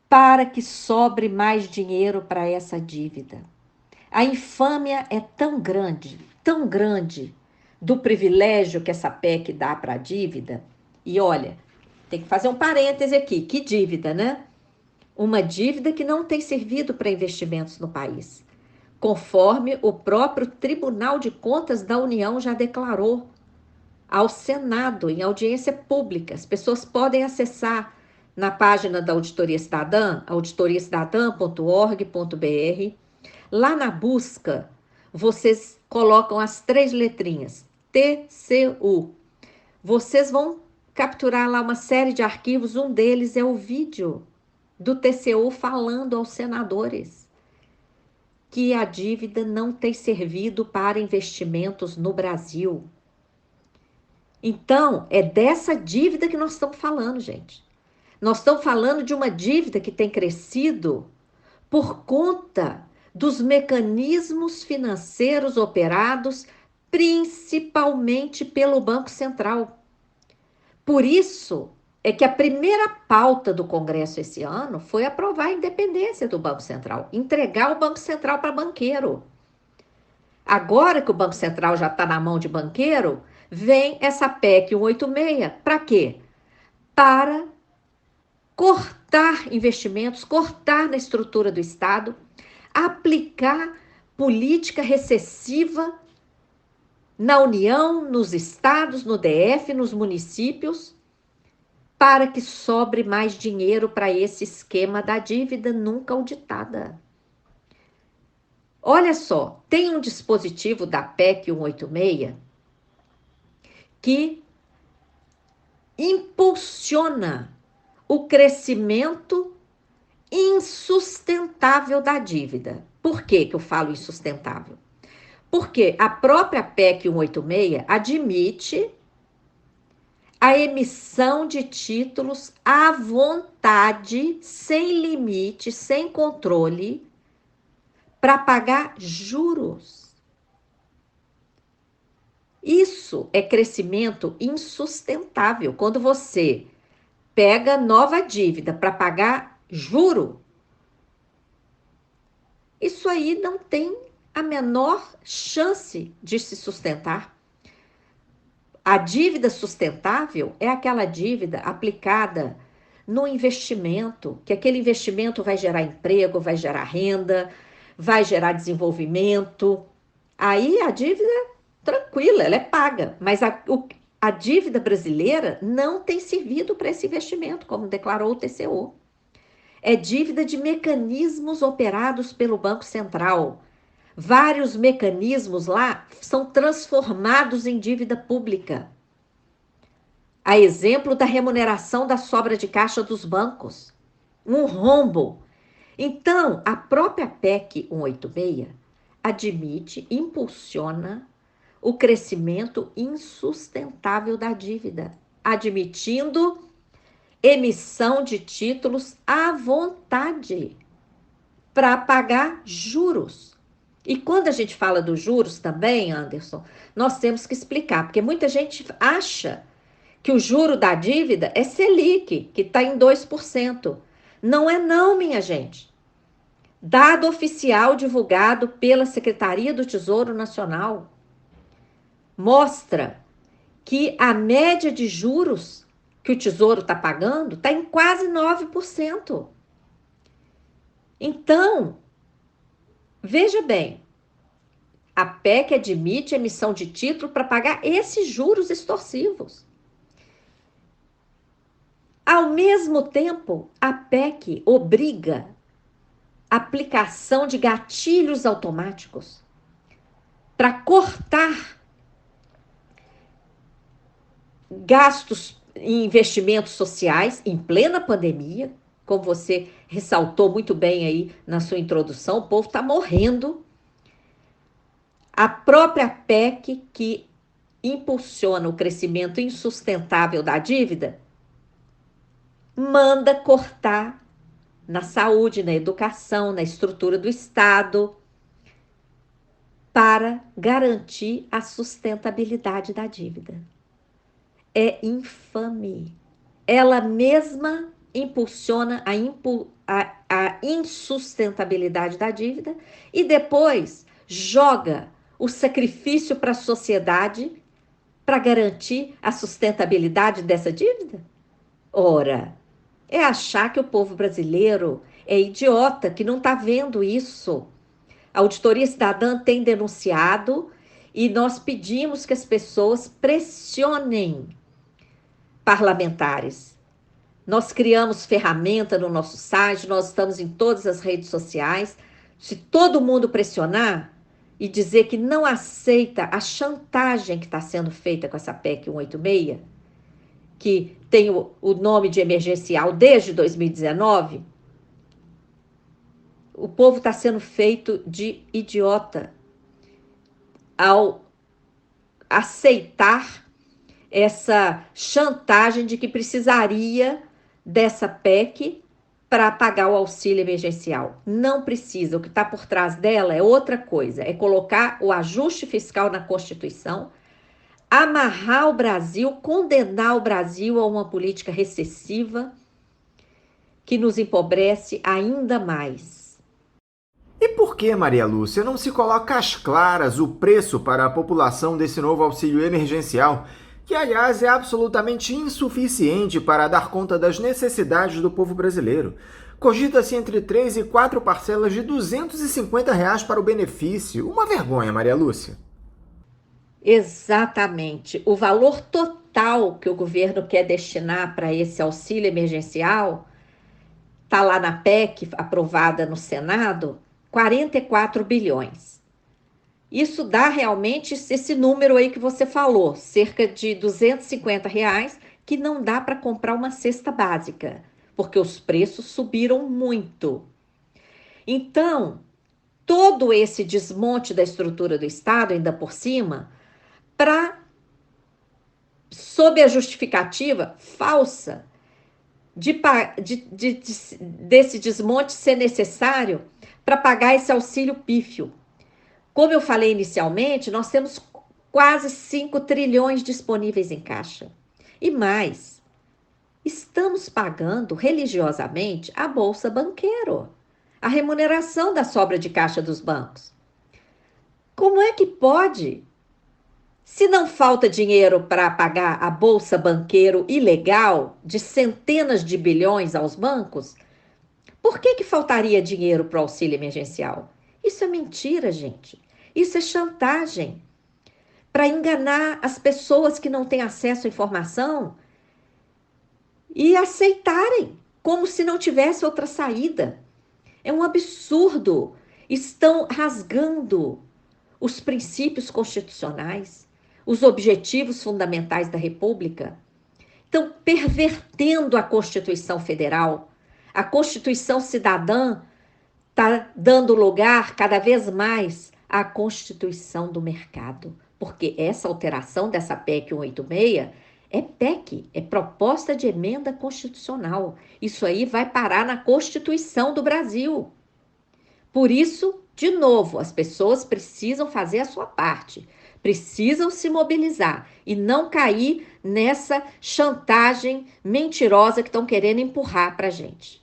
para que sobre mais dinheiro para essa dívida. A infâmia é tão grande do privilégio que essa PEC dá para a dívida. E olha, tem que fazer um parêntese aqui. Que dívida, né? Uma dívida que não tem servido para investimentos no país, conforme o próprio Tribunal de Contas da União já declarou ao Senado, em audiência pública. As pessoas podem acessar na página da Auditoria Cidadã, auditoriacidadã.org.br. Lá na busca, vocês colocam as 3 letrinhas, TCU. Vocês vão capturar lá uma série de arquivos, um deles é o vídeo do TCU falando aos senadores que a dívida não tem servido para investimentos no Brasil. Então, é dessa dívida que nós estamos falando, gente. Nós estamos falando de uma dívida que tem crescido por conta dos mecanismos financeiros operados principalmente pelo Banco Central. Por isso é que a primeira pauta do Congresso esse ano foi aprovar a independência do Banco Central, entregar o Banco Central para banqueiro. Agora que o Banco Central já está na mão de banqueiro, vem essa PEC 186. Para quê? Para cortar investimentos, cortar na estrutura do Estado, aplicar política recessiva na União, nos estados, no DF, nos municípios, para que sobre mais dinheiro para esse esquema da dívida nunca auditada. Olha só, tem um dispositivo da PEC 186 que impulsiona o crescimento insustentável da dívida. Por que eu falo insustentável? Porque a própria PEC 186 admite a emissão de títulos à vontade, sem limite, sem controle, para pagar juros. Isso é crescimento insustentável. Quando você pega nova dívida para pagar juro, isso aí não tem a menor chance de se sustentar. A dívida sustentável é aquela dívida aplicada no investimento, que aquele investimento vai gerar emprego, vai gerar renda, vai gerar desenvolvimento. Aí a dívida é tranquila, ela é paga, mas a dívida brasileira não tem servido para esse investimento, como declarou o TCU. É dívida de mecanismos operados pelo Banco Central. Vários mecanismos lá são transformados em dívida pública. A exemplo da remuneração da sobra de caixa dos bancos. Um rombo. Então, a própria PEC 186 admite, impulsiona o crescimento insustentável da dívida, admitindo emissão de títulos à vontade para pagar juros. E quando a gente fala dos juros também, Anderson, nós temos que explicar, porque muita gente acha que o juro da dívida é Selic, que está em 2%. Não é não, minha gente. Dado oficial divulgado pela Secretaria do Tesouro Nacional mostra que a média de juros que o Tesouro está pagando está em quase 9%. Então, veja bem, a PEC admite emissão de título para pagar esses juros extorsivos. Ao mesmo tempo, a PEC obriga a aplicação de gatilhos automáticos para cortar gastos em investimentos sociais em plena pandemia, como você ressaltou muito bem aí na sua introdução, o povo está morrendo. A própria PEC que impulsiona o crescimento insustentável da dívida manda cortar na saúde, na educação, na estrutura do Estado, para garantir a sustentabilidade da dívida. É infame. Ela mesma impulsiona a insustentabilidade da dívida e depois joga o sacrifício para a sociedade para garantir a sustentabilidade dessa dívida? Ora, é achar que o povo brasileiro é idiota, que não está vendo isso. A Auditoria Cidadã tem denunciado e nós pedimos que as pessoas pressionem parlamentares. Nós criamos ferramenta no nosso site, nós estamos em todas as redes sociais. Se todo mundo pressionar e dizer que não aceita a chantagem que está sendo feita com essa PEC 186, que tem o nome de emergencial desde 2019, o povo está sendo feito de idiota ao aceitar essa chantagem de que precisaria dessa PEC para pagar o auxílio emergencial. Não precisa. O que está por trás dela é outra coisa. É colocar o ajuste fiscal na Constituição, amarrar o Brasil, condenar o Brasil a uma política recessiva que nos empobrece ainda mais. E por que, Maria Lúcia, não se coloca às claras o preço para a população desse novo auxílio emergencial, que, aliás, é absolutamente insuficiente para dar conta das necessidades do povo brasileiro. Cogita-se entre 3 e 4 parcelas de R$ 250 para o benefício. Uma vergonha, Maria Lúcia. Exatamente. O valor total que o governo quer destinar para esse auxílio emergencial está lá na PEC aprovada no Senado, 44 bilhões. Isso dá realmente esse número aí que você falou, cerca de R$ 250, que não dá para comprar uma cesta básica, porque os preços subiram muito. Então, todo esse desmonte da estrutura do Estado, ainda por cima, sob a justificativa falsa desse desmonte ser necessário para pagar esse auxílio pífio. Como eu falei inicialmente, nós temos quase 5 trilhões disponíveis em caixa. E mais, estamos pagando religiosamente a Bolsa Banqueiro, a remuneração da sobra de caixa dos bancos. Como é que pode? Se não falta dinheiro para pagar a Bolsa Banqueiro ilegal de centenas de bilhões aos bancos, por que faltaria dinheiro para o auxílio emergencial? Isso é mentira, gente. Isso é chantagem para enganar as pessoas que não têm acesso à informação e aceitarem como se não tivesse outra saída. É um absurdo. Estão rasgando os princípios constitucionais, os objetivos fundamentais da República. Estão pervertendo a Constituição Federal. A Constituição Cidadã está dando lugar cada vez mais à Constituição do mercado, porque essa alteração dessa PEC 186 é PEC, é proposta de emenda constitucional. Isso aí vai parar na Constituição do Brasil. Por isso, de novo, as pessoas precisam fazer a sua parte, precisam se mobilizar e não cair nessa chantagem mentirosa que estão querendo empurrar para a gente.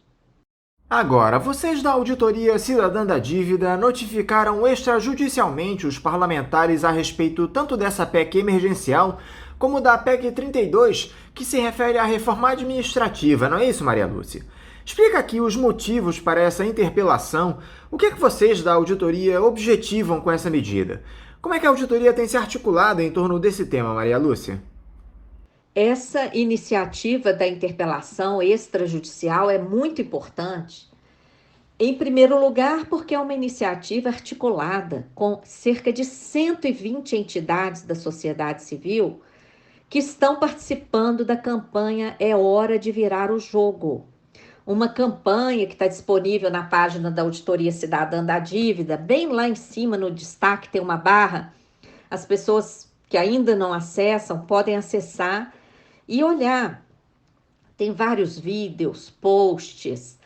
Agora, vocês da Auditoria Cidadã da Dívida notificaram extrajudicialmente os parlamentares a respeito tanto dessa PEC emergencial como da PEC 32, que se refere à reforma administrativa, não é isso, Maria Lúcia? Explica aqui os motivos para essa interpelação. O que é que vocês da auditoria objetivam com essa medida? Como é que a auditoria tem se articulado em torno desse tema, Maria Lúcia? Essa iniciativa da interpelação extrajudicial é muito importante. Em primeiro lugar, porque é uma iniciativa articulada com cerca de 120 entidades da sociedade civil que estão participando da campanha É Hora de Virar o Jogo. Uma campanha que está disponível na página da Auditoria Cidadã da Dívida, bem lá em cima no destaque tem uma barra. As pessoas que ainda não acessam podem acessar e olhar. Tem vários vídeos, posts,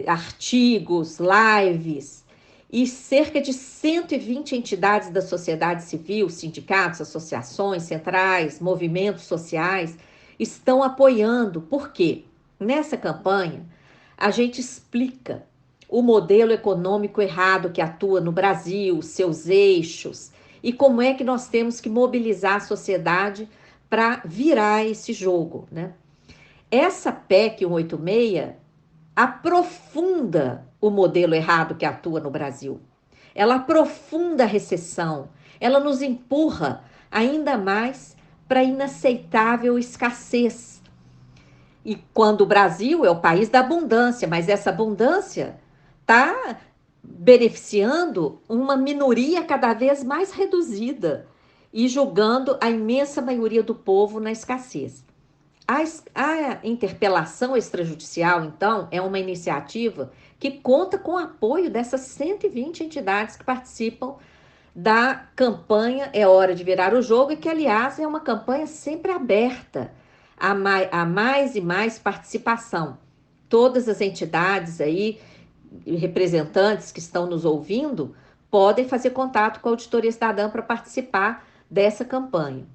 artigos, lives e cerca de 120 entidades da sociedade civil, sindicatos, associações, centrais, movimentos sociais estão apoiando. Por quê? Nessa campanha, a gente explica o modelo econômico errado que atua no Brasil, seus eixos, e como é que nós temos que mobilizar a sociedade para virar esse jogo, né? Essa PEC 186 aprofunda o modelo errado que atua no Brasil. Ela aprofunda a recessão, ela nos empurra ainda mais para a inaceitável escassez. E quando o Brasil é o país da abundância, mas essa abundância está beneficiando uma minoria cada vez mais reduzida e julgando a imensa maioria do povo na escassez. A interpelação extrajudicial, então, é uma iniciativa que conta com o apoio dessas 120 entidades que participam da campanha É Hora de Virar o Jogo e que, aliás, é uma campanha sempre aberta a mais e mais participação. Todas as entidades aí, representantes que estão nos ouvindo, podem fazer contato com a Auditoria Cidadã para participar dessa campanha.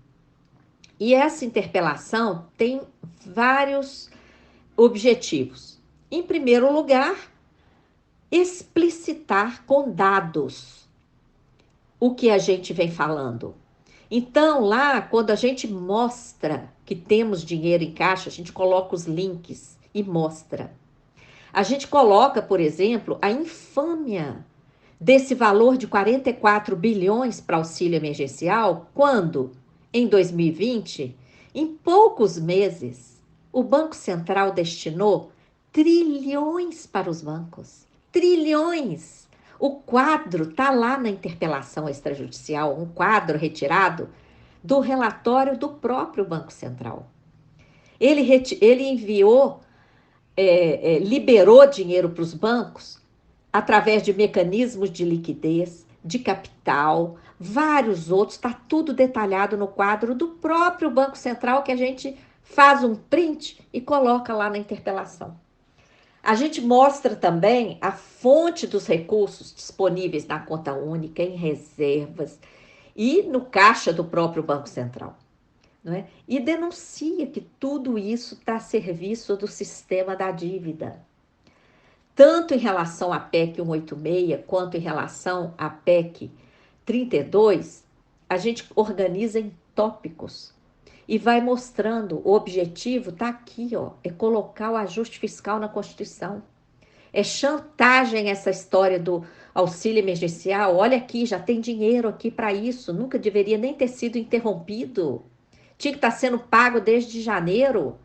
E essa interpelação tem vários objetivos. Em primeiro lugar, explicitar com dados o que a gente vem falando. Então, lá, quando a gente mostra que temos dinheiro em caixa, a gente coloca os links e mostra. A gente coloca, por exemplo, a infâmia desse valor de 44 bilhões para auxílio emergencial, quando, em 2020, em poucos meses, o Banco Central destinou trilhões para os bancos. Trilhões! O quadro está lá na interpelação extrajudicial, um quadro retirado do relatório do próprio Banco Central. Ele enviou, liberou dinheiro para os bancos através de mecanismos de liquidez, de capital, vários outros, está tudo detalhado no quadro do próprio Banco Central, que a gente faz um print e coloca lá na interpelação. A gente mostra também a fonte dos recursos disponíveis na conta única, em reservas e no caixa do próprio Banco Central. Não é? E denuncia que tudo isso está a serviço do sistema da dívida. Tanto em relação à PEC 186, quanto em relação à PEC 32, a gente organiza em tópicos e vai mostrando. O objetivo está aqui, ó, é colocar o ajuste fiscal na Constituição. É chantagem essa história do auxílio emergencial. Olha aqui, já tem dinheiro aqui para isso, nunca deveria nem ter sido interrompido. Tinha que estar sendo pago desde janeiro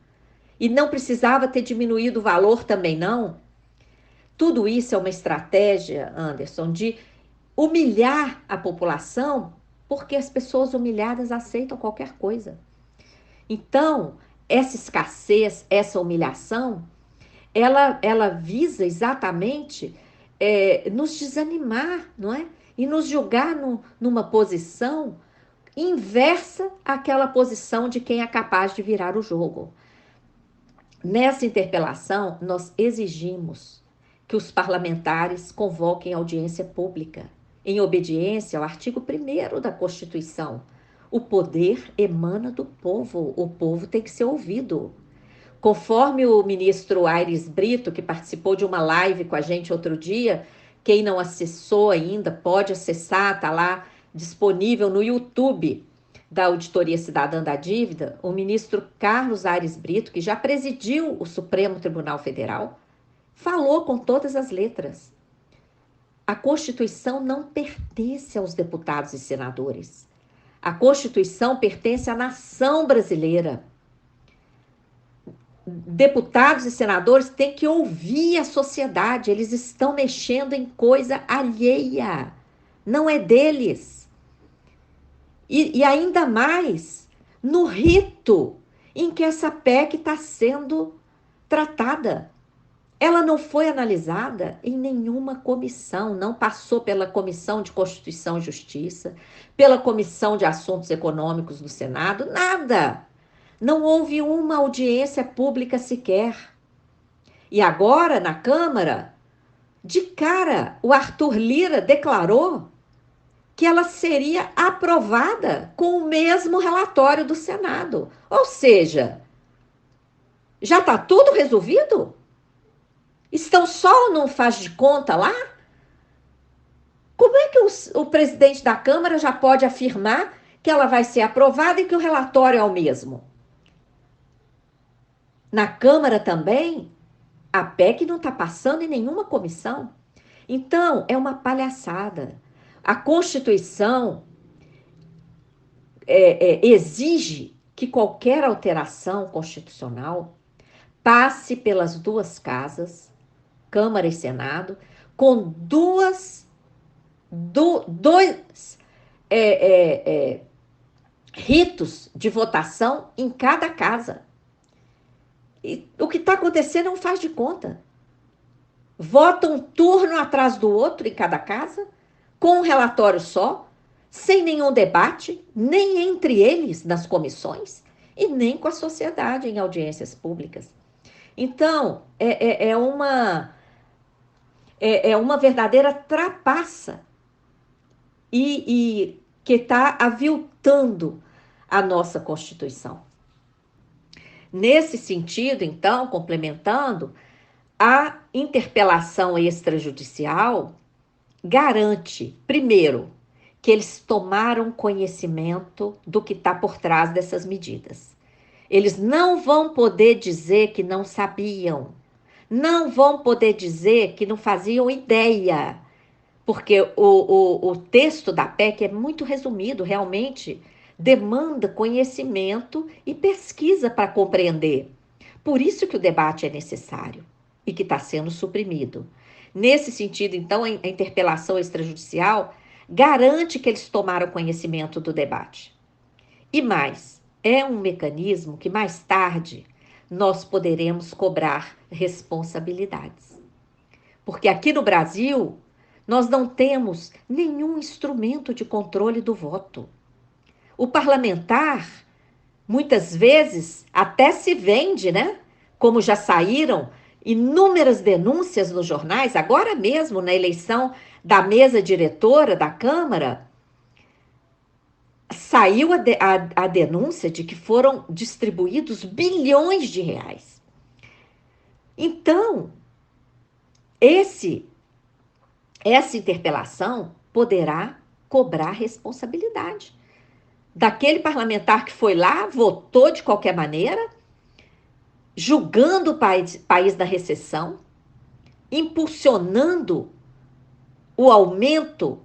e não precisava ter diminuído o valor também, não. Tudo isso é uma estratégia, Anderson, de humilhar a população, porque as pessoas humilhadas aceitam qualquer coisa. Então, essa escassez, essa humilhação, ela visa exatamente nos desanimar, não é? E nos julgar numa posição inversa àquela posição de quem é capaz de virar o jogo. Nessa interpelação, nós exigimos que os parlamentares convoquem audiência pública, em obediência ao artigo 1º da Constituição. O poder emana do povo, o povo tem que ser ouvido. Conforme o ministro Aires Brito, que participou de uma live com a gente outro dia, quem não acessou ainda pode acessar, está lá disponível no YouTube da Auditoria Cidadã da Dívida, o ministro Carlos Aires Brito, que já presidiu o Supremo Tribunal Federal, falou com todas as letras. A Constituição não pertence aos deputados e senadores. A Constituição pertence à nação brasileira. Deputados e senadores têm que ouvir a sociedade, eles estão mexendo em coisa alheia, não é deles. E ainda mais no rito em que essa PEC está sendo tratada. Ela não foi analisada em nenhuma comissão, não passou pela Comissão de Constituição e Justiça, pela Comissão de Assuntos Econômicos do Senado, nada. Não houve uma audiência pública sequer. E agora, na Câmara, de cara, o Arthur Lira declarou que ela seria aprovada com o mesmo relatório do Senado. Ou seja, já está tudo resolvido? Estão só no faz de conta lá? Como é que o presidente da Câmara já pode afirmar que ela vai ser aprovada e que o relatório é o mesmo? Na Câmara também, a PEC não está passando em nenhuma comissão. Então, é uma palhaçada. A Constituição exige que qualquer alteração constitucional passe pelas duas casas, Câmara e Senado, com dois ritos de votação em cada casa. E o que está acontecendo é um faz de conta. Vota um turno atrás do outro em cada casa, com um relatório só, sem nenhum debate, nem entre eles nas comissões e nem com a sociedade em audiências públicas. Então, é uma verdadeira trapaça e que está aviltando a nossa Constituição. Nesse sentido, então, complementando, a interpelação extrajudicial garante, primeiro, que eles tomaram conhecimento do que está por trás dessas medidas. Eles não vão poder dizer que não sabiam, não vão poder dizer que não faziam ideia, porque o texto da PEC é muito resumido, realmente demanda conhecimento e pesquisa para compreender. Por isso que o debate é necessário e que está sendo suprimido. Nesse sentido, então, a interpelação extrajudicial garante que eles tomaram conhecimento do debate. E mais, é um mecanismo que mais tarde nós poderemos cobrar responsabilidades. Porque aqui no Brasil, nós não temos nenhum instrumento de controle do voto. O parlamentar, muitas vezes, até se vende, né? Como já saíram inúmeras denúncias nos jornais, agora mesmo na eleição da mesa diretora da Câmara, saiu a denúncia de que foram distribuídos bilhões de reais. Então, essa interpelação poderá cobrar responsabilidade daquele parlamentar que foi lá, votou de qualquer maneira, julgando o país da recessão, impulsionando o aumento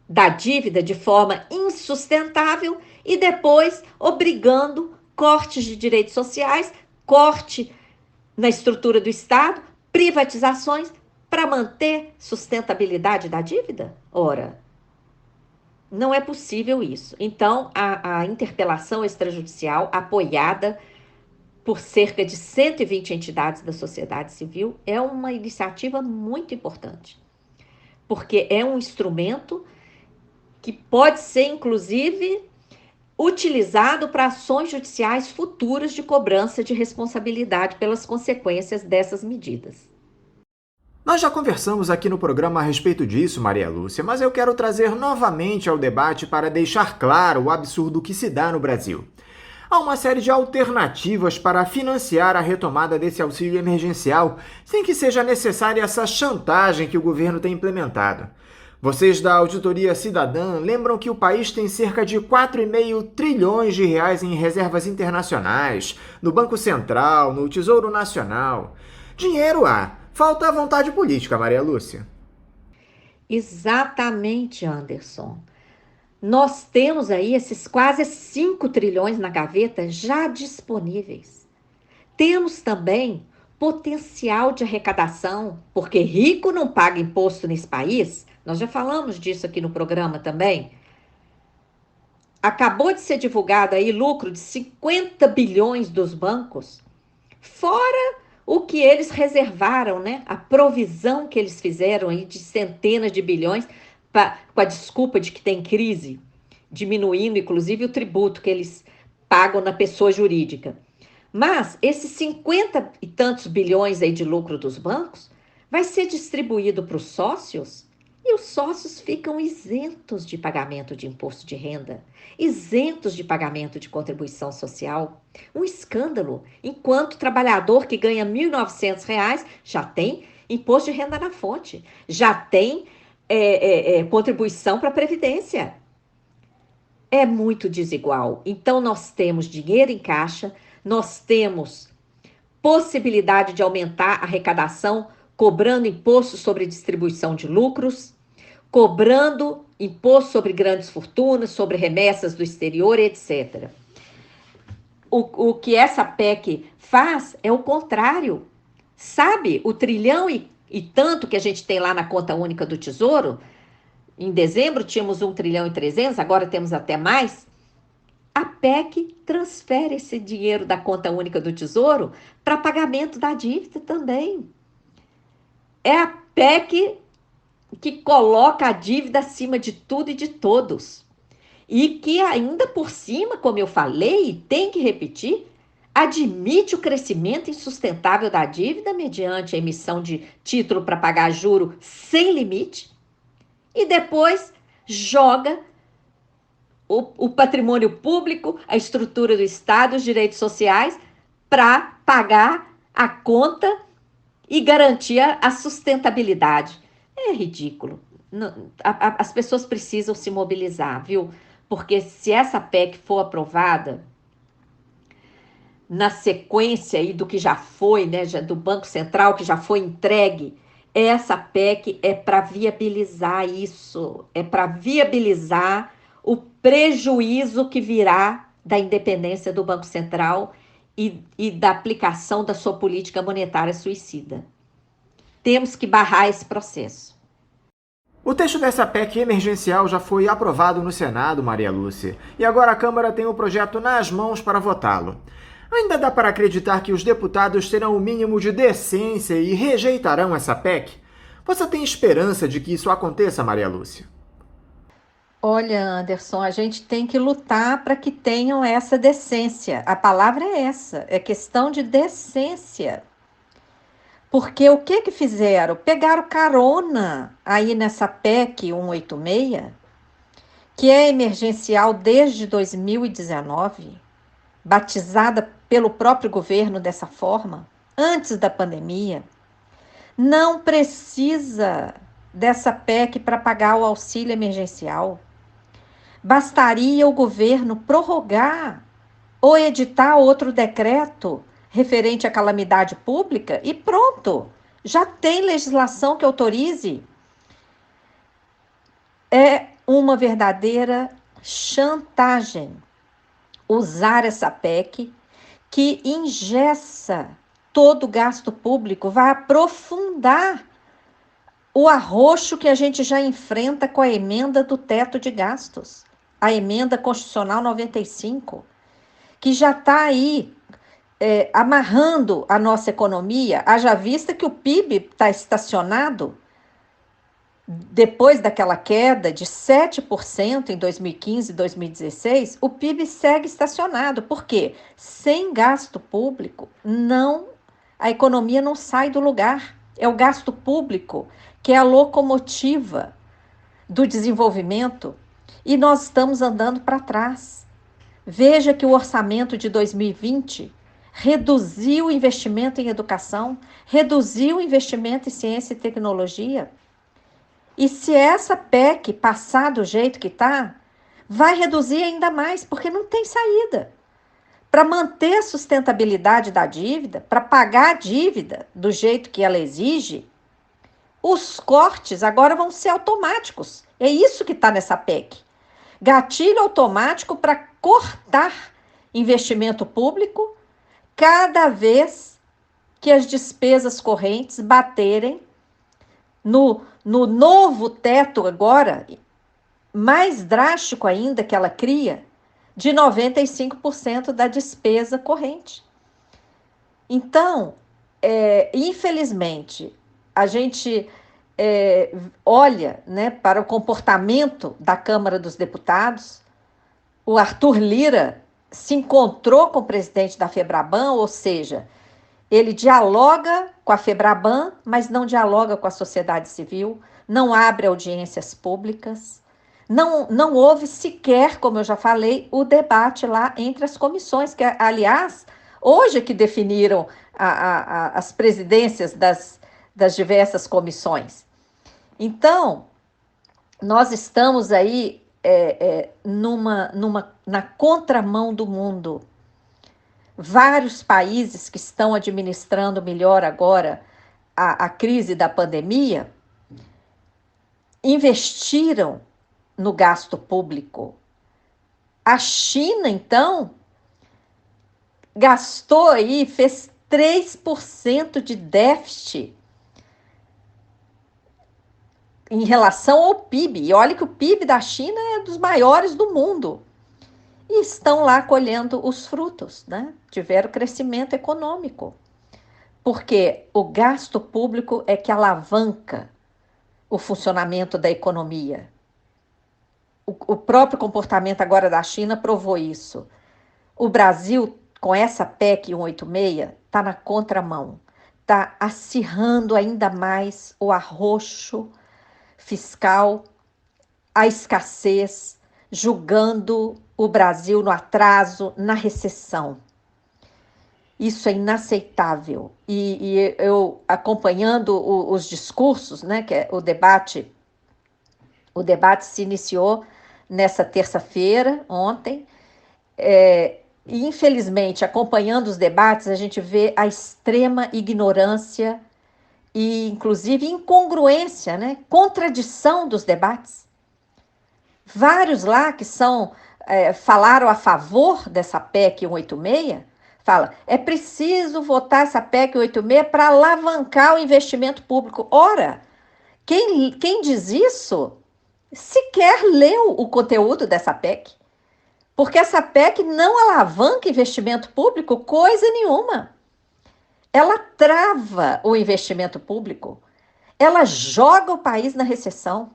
da dívida de forma insustentável e depois obrigando cortes de direitos sociais, corte na estrutura do Estado, privatizações para manter sustentabilidade da dívida? Ora, não é possível isso. Então, a interpelação extrajudicial, apoiada por cerca de 120 entidades da sociedade civil, é uma iniciativa muito importante, porque é um instrumento que pode ser, inclusive, utilizado para ações judiciais futuras de cobrança de responsabilidade pelas consequências dessas medidas. Nós já conversamos aqui no programa a respeito disso, Maria Lúcia, mas eu quero trazer novamente ao debate para deixar claro o absurdo que se dá no Brasil. Há uma série de alternativas para financiar a retomada desse auxílio emergencial, sem que seja necessária essa chantagem que o governo tem implementado. Vocês da Auditoria Cidadã lembram que o país tem cerca de 4,5 trilhões de reais em reservas internacionais, no Banco Central, no Tesouro Nacional. Dinheiro há. Falta a vontade política, Maria Lúcia. Exatamente, Anderson. Nós temos aí esses quase 5 trilhões na gaveta já disponíveis. Temos também potencial de arrecadação, porque rico não paga imposto nesse país. Nós já falamos disso aqui no programa também. Acabou de ser divulgado aí lucro de 50 bilhões dos bancos, fora o que eles reservaram, né? A provisão que eles fizeram aí de centenas de bilhões com a desculpa de que tem crise, diminuindo inclusive o tributo que eles pagam na pessoa jurídica. Mas esses 50 e tantos bilhões aí de lucro dos bancos vai ser distribuído para os sócios e os sócios ficam isentos de pagamento de imposto de renda, isentos de pagamento de contribuição social. Um escândalo, enquanto o trabalhador que ganha R$ 1.900 já tem imposto de renda na fonte, já tem contribuição para a Previdência. É muito desigual. Então, nós temos dinheiro em caixa, nós temos possibilidade de aumentar a arrecadação cobrando imposto sobre distribuição de lucros, cobrando imposto sobre grandes fortunas, sobre remessas do exterior, etc. O que essa PEC faz é o contrário. Sabe, o trilhão e tanto que a gente tem lá na conta única do Tesouro, em dezembro tínhamos 1 trilhão e 300, agora temos até mais. A PEC transfere esse dinheiro da conta única do Tesouro para pagamento da dívida também. É a PEC que coloca a dívida acima de tudo e de todos. E que ainda por cima, como eu falei, e tem que repetir, admite o crescimento insustentável da dívida mediante a emissão de título para pagar juro sem limite e depois joga o patrimônio público, a estrutura do Estado, os direitos sociais para pagar a conta e garantir a sustentabilidade. É ridículo. as pessoas precisam se mobilizar, viu? Porque se essa PEC for aprovada, na sequência aí do que já foi, né, do Banco Central, que já foi entregue, essa PEC é para viabilizar isso, é para viabilizar o prejuízo que virá da independência do Banco Central e da aplicação da sua política monetária suicida. Temos que barrar esse processo. O texto dessa PEC emergencial já foi aprovado no Senado, Maria Lúcia, e agora a Câmara tem o projeto nas mãos para votá-lo. Ainda dá para acreditar que os deputados terão o mínimo de decência e rejeitarão essa PEC? Você tem esperança de que isso aconteça, Maria Lúcia? Olha, Anderson, a gente tem que lutar para que tenham essa decência. A palavra é essa, é questão de decência. Porque o que fizeram? Pegaram carona aí nessa PEC 186, que é emergencial desde 2019, batizada pelo próprio governo dessa forma, antes da pandemia. Não precisa dessa PEC para pagar o auxílio emergencial. Bastaria o governo prorrogar ou editar outro decreto referente à calamidade pública e pronto, já tem legislação que autorize. É uma verdadeira chantagem usar essa PEC que engessa todo o gasto público, vai aprofundar o arroxo que a gente já enfrenta com a emenda do teto de gastos, a emenda constitucional 95, que já está aí amarrando a nossa economia, haja vista que o PIB está estacionado depois daquela queda de 7% em 2015 e 2016, o PIB segue estacionado. Por quê? Sem gasto público, a economia não sai do lugar. É o gasto público que é a locomotiva do desenvolvimento e nós estamos andando para trás. Veja que o orçamento de 2020 reduziu o investimento em educação, reduziu o investimento em ciência e tecnologia. E se essa PEC passar do jeito que está, vai reduzir ainda mais, porque não tem saída. Para manter a sustentabilidade da dívida, para pagar a dívida do jeito que ela exige, os cortes agora vão ser automáticos. É isso que está nessa PEC. Gatilho automático para cortar investimento público cada vez que as despesas correntes baterem no novo teto agora, mais drástico ainda que ela cria, de 95% da despesa corrente. Então, infelizmente, a gente olha, né, para o comportamento da Câmara dos Deputados. O Arthur Lira se encontrou com o presidente da FEBRABAN, ou seja, ele dialoga com a FEBRABAN, mas não dialoga com a sociedade civil, não abre audiências públicas, não houve sequer, como eu já falei, o debate lá entre as comissões, que, aliás, hoje que definiram as presidências das diversas comissões. Então, nós estamos aí na contramão do mundo. Vários países que estão administrando melhor agora a crise da pandemia investiram no gasto público. A China, então, gastou aí, fez 3% de déficit em relação ao PIB. E olha que o PIB da China é dos maiores do mundo. E estão lá colhendo os frutos, né? Tiveram crescimento econômico. Porque o gasto público é que alavanca o funcionamento da economia. O próprio comportamento agora da China provou isso. O Brasil, com essa PEC 186, está na contramão. Está acirrando ainda mais o arroxo fiscal, a escassez, julgando o Brasil no atraso, na recessão. Isso é inaceitável. E eu, acompanhando os discursos, né, que é o debate O debate se iniciou nessa terça-feira, ontem, e infelizmente, acompanhando os debates, a gente vê a extrema ignorância e, inclusive, incongruência, né? Contradição dos debates. Vários lá que falaram a favor dessa PEC 186, fala, é preciso votar essa PEC 186 para alavancar o investimento público. Ora, quem diz isso sequer leu o conteúdo dessa PEC, porque essa PEC não alavanca investimento público coisa nenhuma. Ela trava o investimento público, ela joga o país na recessão.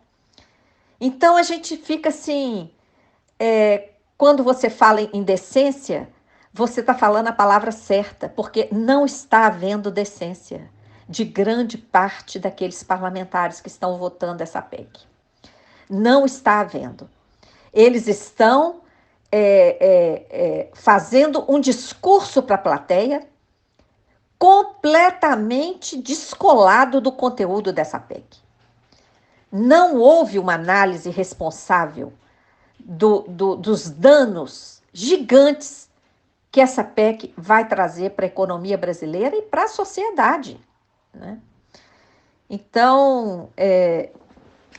Então a gente fica assim, quando você fala em decência, você está falando a palavra certa, porque não está havendo decência de grande parte daqueles parlamentares que estão votando essa PEC. Não está havendo. Eles estão fazendo um discurso para a plateia completamente descolado do conteúdo dessa PEC. Não houve uma análise responsável dos danos gigantes que essa PEC vai trazer para a economia brasileira e para a sociedade, né? Então,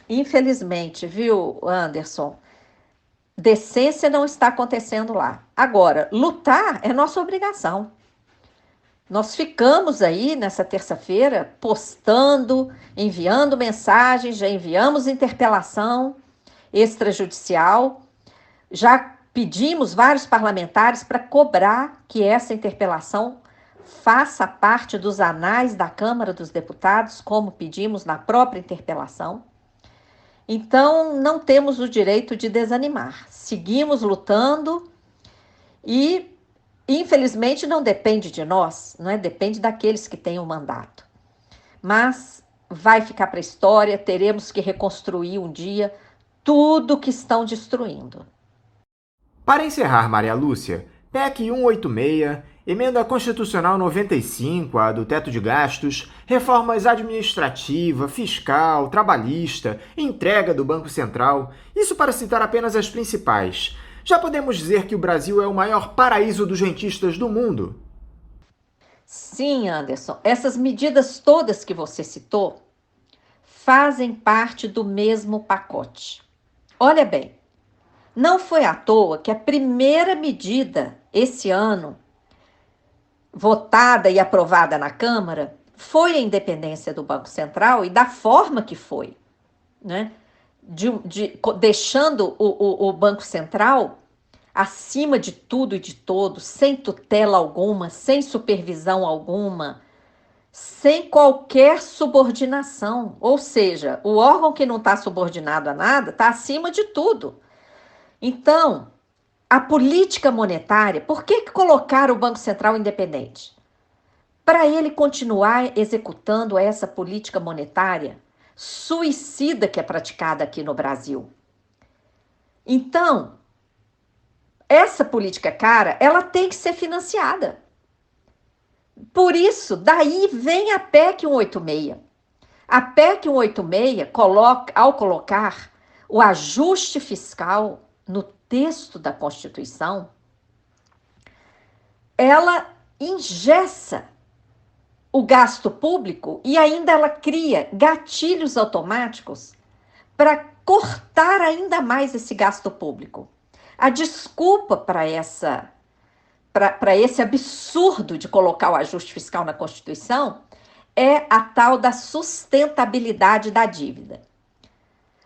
infelizmente, viu, Anderson, decência não está acontecendo lá. Agora, lutar é nossa obrigação. Nós ficamos aí nessa terça-feira postando, enviando mensagens, já enviamos interpelação extrajudicial, já pedimos vários parlamentares para cobrar que essa interpelação faça parte dos anais da Câmara dos Deputados, como pedimos na própria interpelação. Então, não temos o direito de desanimar. Seguimos lutando e, infelizmente, não depende de nós, não é? Depende daqueles que têm o mandato. Mas vai ficar para a história, teremos que reconstruir um dia tudo que estão destruindo. Para encerrar, Maria Lúcia, PEC 186, Emenda Constitucional 95, a do teto de gastos, reformas administrativa, fiscal, trabalhista, entrega do Banco Central, isso para citar apenas as principais. Já podemos dizer que o Brasil é o maior paraíso dos rentistas do mundo? Sim, Anderson, essas medidas todas que você citou fazem parte do mesmo pacote. Olha bem, não foi à toa que a primeira medida esse ano, votada e aprovada na Câmara, foi a independência do Banco Central e da forma que foi, né? Deixando o Banco Central acima de tudo e de todos, sem tutela alguma, sem supervisão alguma, sem qualquer subordinação. Ou seja, o órgão que não está subordinado a nada está acima de tudo. Então, a política monetária, por que colocar o Banco Central independente? Para ele continuar executando essa política monetária suicida que é praticada aqui no Brasil. Então, essa política cara, ela tem que ser financiada. Por isso, daí vem a PEC 186. A PEC 186, ao colocar o ajuste fiscal no texto da Constituição, ela engessa o gasto público e ainda ela cria gatilhos automáticos para cortar ainda mais esse gasto público. A desculpa para esse absurdo de colocar o ajuste fiscal na Constituição é a tal da sustentabilidade da dívida.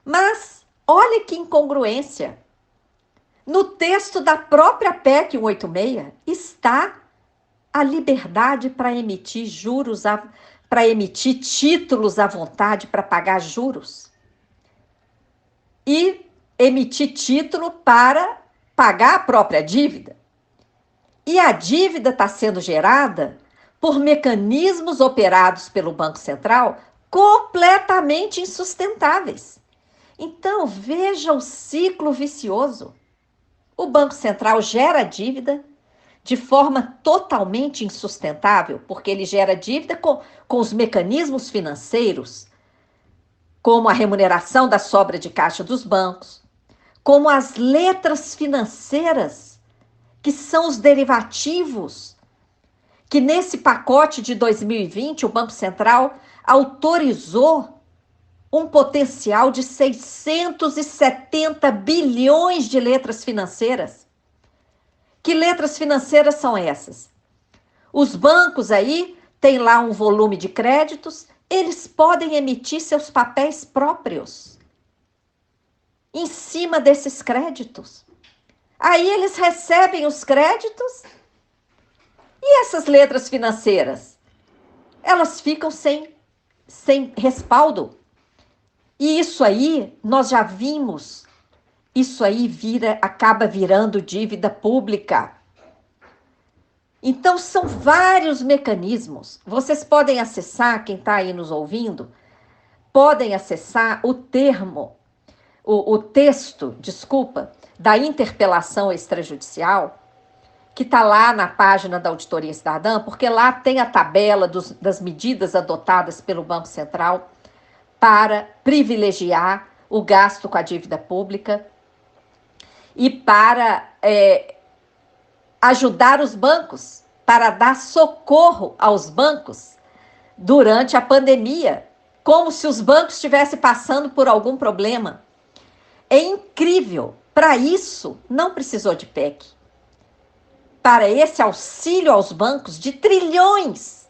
Mas olha que incongruência. No texto da própria PEC 186 está a liberdade para emitir juros, para emitir títulos à vontade para pagar juros. E emitir título para pagar a própria dívida. E a dívida está sendo gerada por mecanismos operados pelo Banco Central completamente insustentáveis. Então, veja o ciclo vicioso. O Banco Central gera dívida de forma totalmente insustentável, porque ele gera dívida com os mecanismos financeiros como a remuneração da sobra de caixa dos bancos, como as letras financeiras, que são os derivativos, que nesse pacote de 2020 o Banco Central autorizou um potencial de 670 bilhões de letras financeiras. Que letras financeiras são essas? Os bancos aí têm lá um volume de créditos, eles podem emitir seus papéis próprios em cima desses créditos. Aí eles recebem os créditos e essas letras financeiras, elas ficam sem respaldo. E isso aí, nós já vimos, isso aí acaba virando dívida pública. Então, são vários mecanismos. Vocês podem acessar, quem está aí nos ouvindo, podem acessar o texto, da interpelação extrajudicial, que está lá na página da Auditoria Cidadã, porque lá tem a tabela das medidas adotadas pelo Banco Central para privilegiar o gasto com a dívida pública e para ajudar os bancos, para dar socorro aos bancos durante a pandemia, como se os bancos estivessem passando por algum problema. É incrível. Para isso, não precisou de PEC. Para esse auxílio aos bancos de trilhões,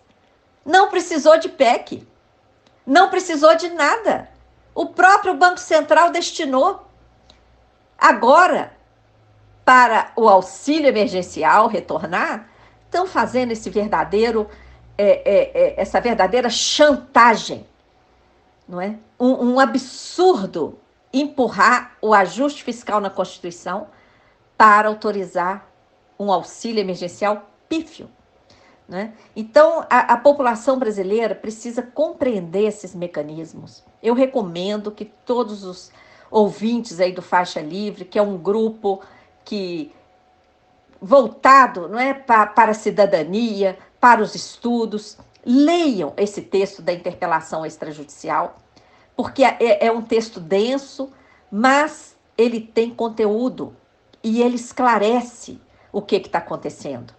não precisou de PEC. Não precisou de nada. O próprio Banco Central destinou. Agora, para o auxílio emergencial retornar, estão fazendo essa verdadeira chantagem, não é? Um absurdo empurrar o ajuste fiscal na Constituição para autorizar um auxílio emergencial pífio. Né? Então, a população brasileira precisa compreender esses mecanismos. Eu recomendo que todos os ouvintes aí do Faixa Livre, que é um grupo voltado, não é, para a cidadania, para os estudos, leiam esse texto da interpelação extrajudicial, porque é um texto denso, mas ele tem conteúdo e ele esclarece o que está acontecendo.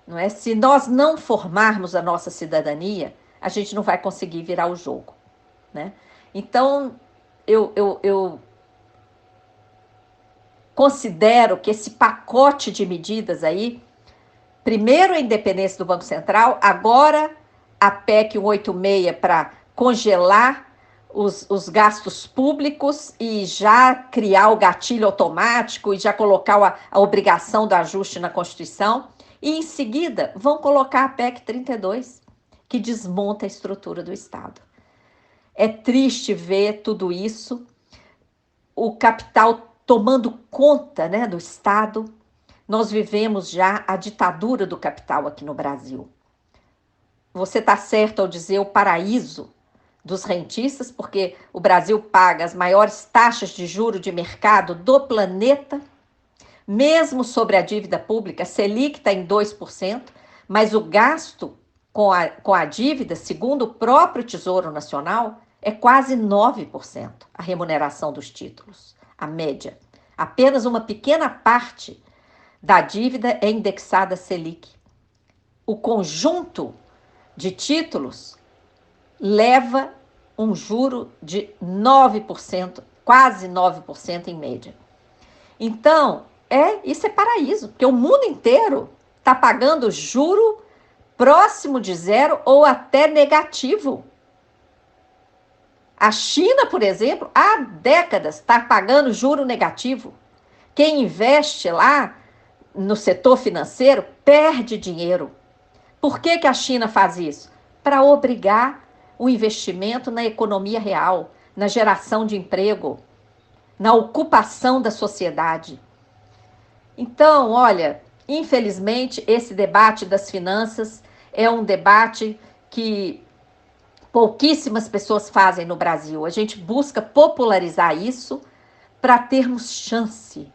Não é? Se nós não formarmos a nossa cidadania, a gente não vai conseguir virar o jogo. Né? Então, eu considero que esse pacote de medidas aí, primeiro a independência do Banco Central, agora a PEC 186 para congelar os gastos públicos e já criar o gatilho automático e já colocar a obrigação do ajuste na Constituição. E, em seguida, vão colocar a PEC 32, que desmonta a estrutura do Estado. É triste ver tudo isso, o capital tomando conta, né, do Estado. Nós vivemos já a ditadura do capital aqui no Brasil. Você está certo ao dizer o paraíso dos rentistas, porque o Brasil paga as maiores taxas de juros de mercado do planeta, mesmo sobre a dívida pública. A Selic está em 2%, mas o gasto com a dívida, segundo o próprio Tesouro Nacional, é quase 9%, a remuneração dos títulos, a média. Apenas uma pequena parte da dívida é indexada a Selic. O conjunto de títulos leva um juro de 9%, quase 9% em média. Então, isso é paraíso, porque o mundo inteiro está pagando juro próximo de zero ou até negativo. A China, por exemplo, há décadas está pagando juro negativo. Quem investe lá no setor financeiro perde dinheiro. Por que a China faz isso? Para obrigar o investimento na economia real, na geração de emprego, na ocupação da sociedade. Então, olha, infelizmente, esse debate das finanças é um debate que pouquíssimas pessoas fazem no Brasil. A gente busca popularizar isso para termos chance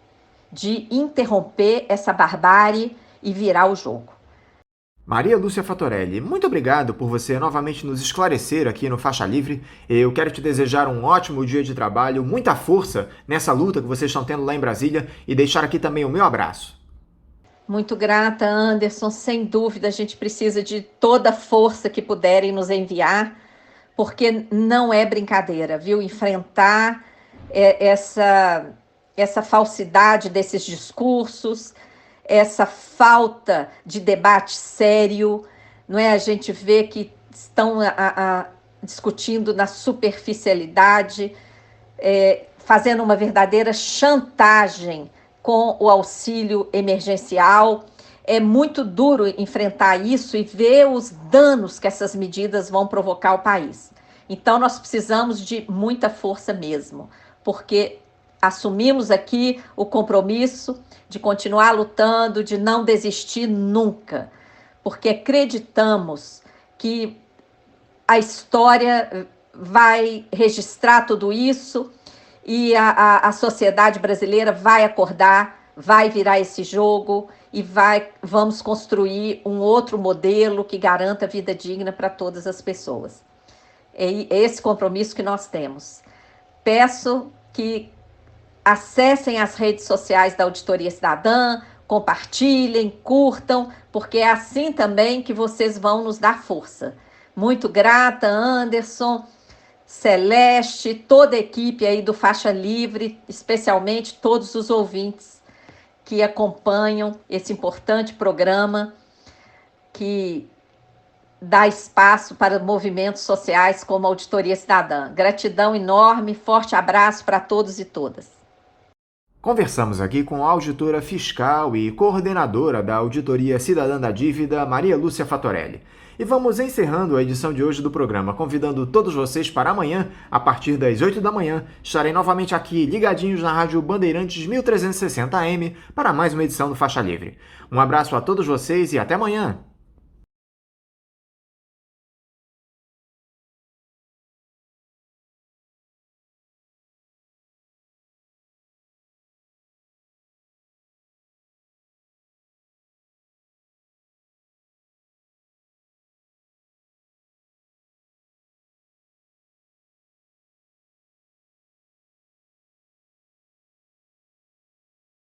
de interromper essa barbárie e virar o jogo. Maria Lúcia Fatorelli, muito obrigado por você novamente nos esclarecer aqui no Faixa Livre. Eu quero te desejar um ótimo dia de trabalho, muita força nessa luta que vocês estão tendo lá em Brasília e deixar aqui também o meu abraço. Muito grata, Anderson. Sem dúvida, a gente precisa de toda a força que puderem nos enviar, porque não é brincadeira, viu? Enfrentar essa falsidade desses discursos, essa falta de debate sério, não é? A gente vê que estão discutindo na superficialidade, fazendo uma verdadeira chantagem com o auxílio emergencial. É muito duro enfrentar isso e ver os danos que essas medidas vão provocar ao país. Então, nós precisamos de muita força mesmo, porque assumimos aqui o compromisso de continuar lutando, de não desistir nunca, porque acreditamos que a história vai registrar tudo isso e a sociedade brasileira vai acordar, vai virar esse jogo e vamos construir um outro modelo que garanta vida digna para todas as pessoas. É esse compromisso que nós temos. Peço que acessem as redes sociais da Auditoria Cidadã, compartilhem, curtam, porque é assim também que vocês vão nos dar força. Muito grata, Anderson, Celeste, toda a equipe aí do Faixa Livre, especialmente todos os ouvintes que acompanham esse importante programa que dá espaço para movimentos sociais como a Auditoria Cidadã. Gratidão enorme, forte abraço para todos e todas. Conversamos aqui com a auditora fiscal e coordenadora da Auditoria Cidadã da Dívida, Maria Lúcia Fatorelli. E vamos encerrando a edição de hoje do programa, convidando todos vocês para amanhã, a partir das 8 da manhã, estarem novamente aqui ligadinhos na Rádio Bandeirantes 1360 AM para mais uma edição do Faixa Livre. Um abraço a todos vocês e até amanhã!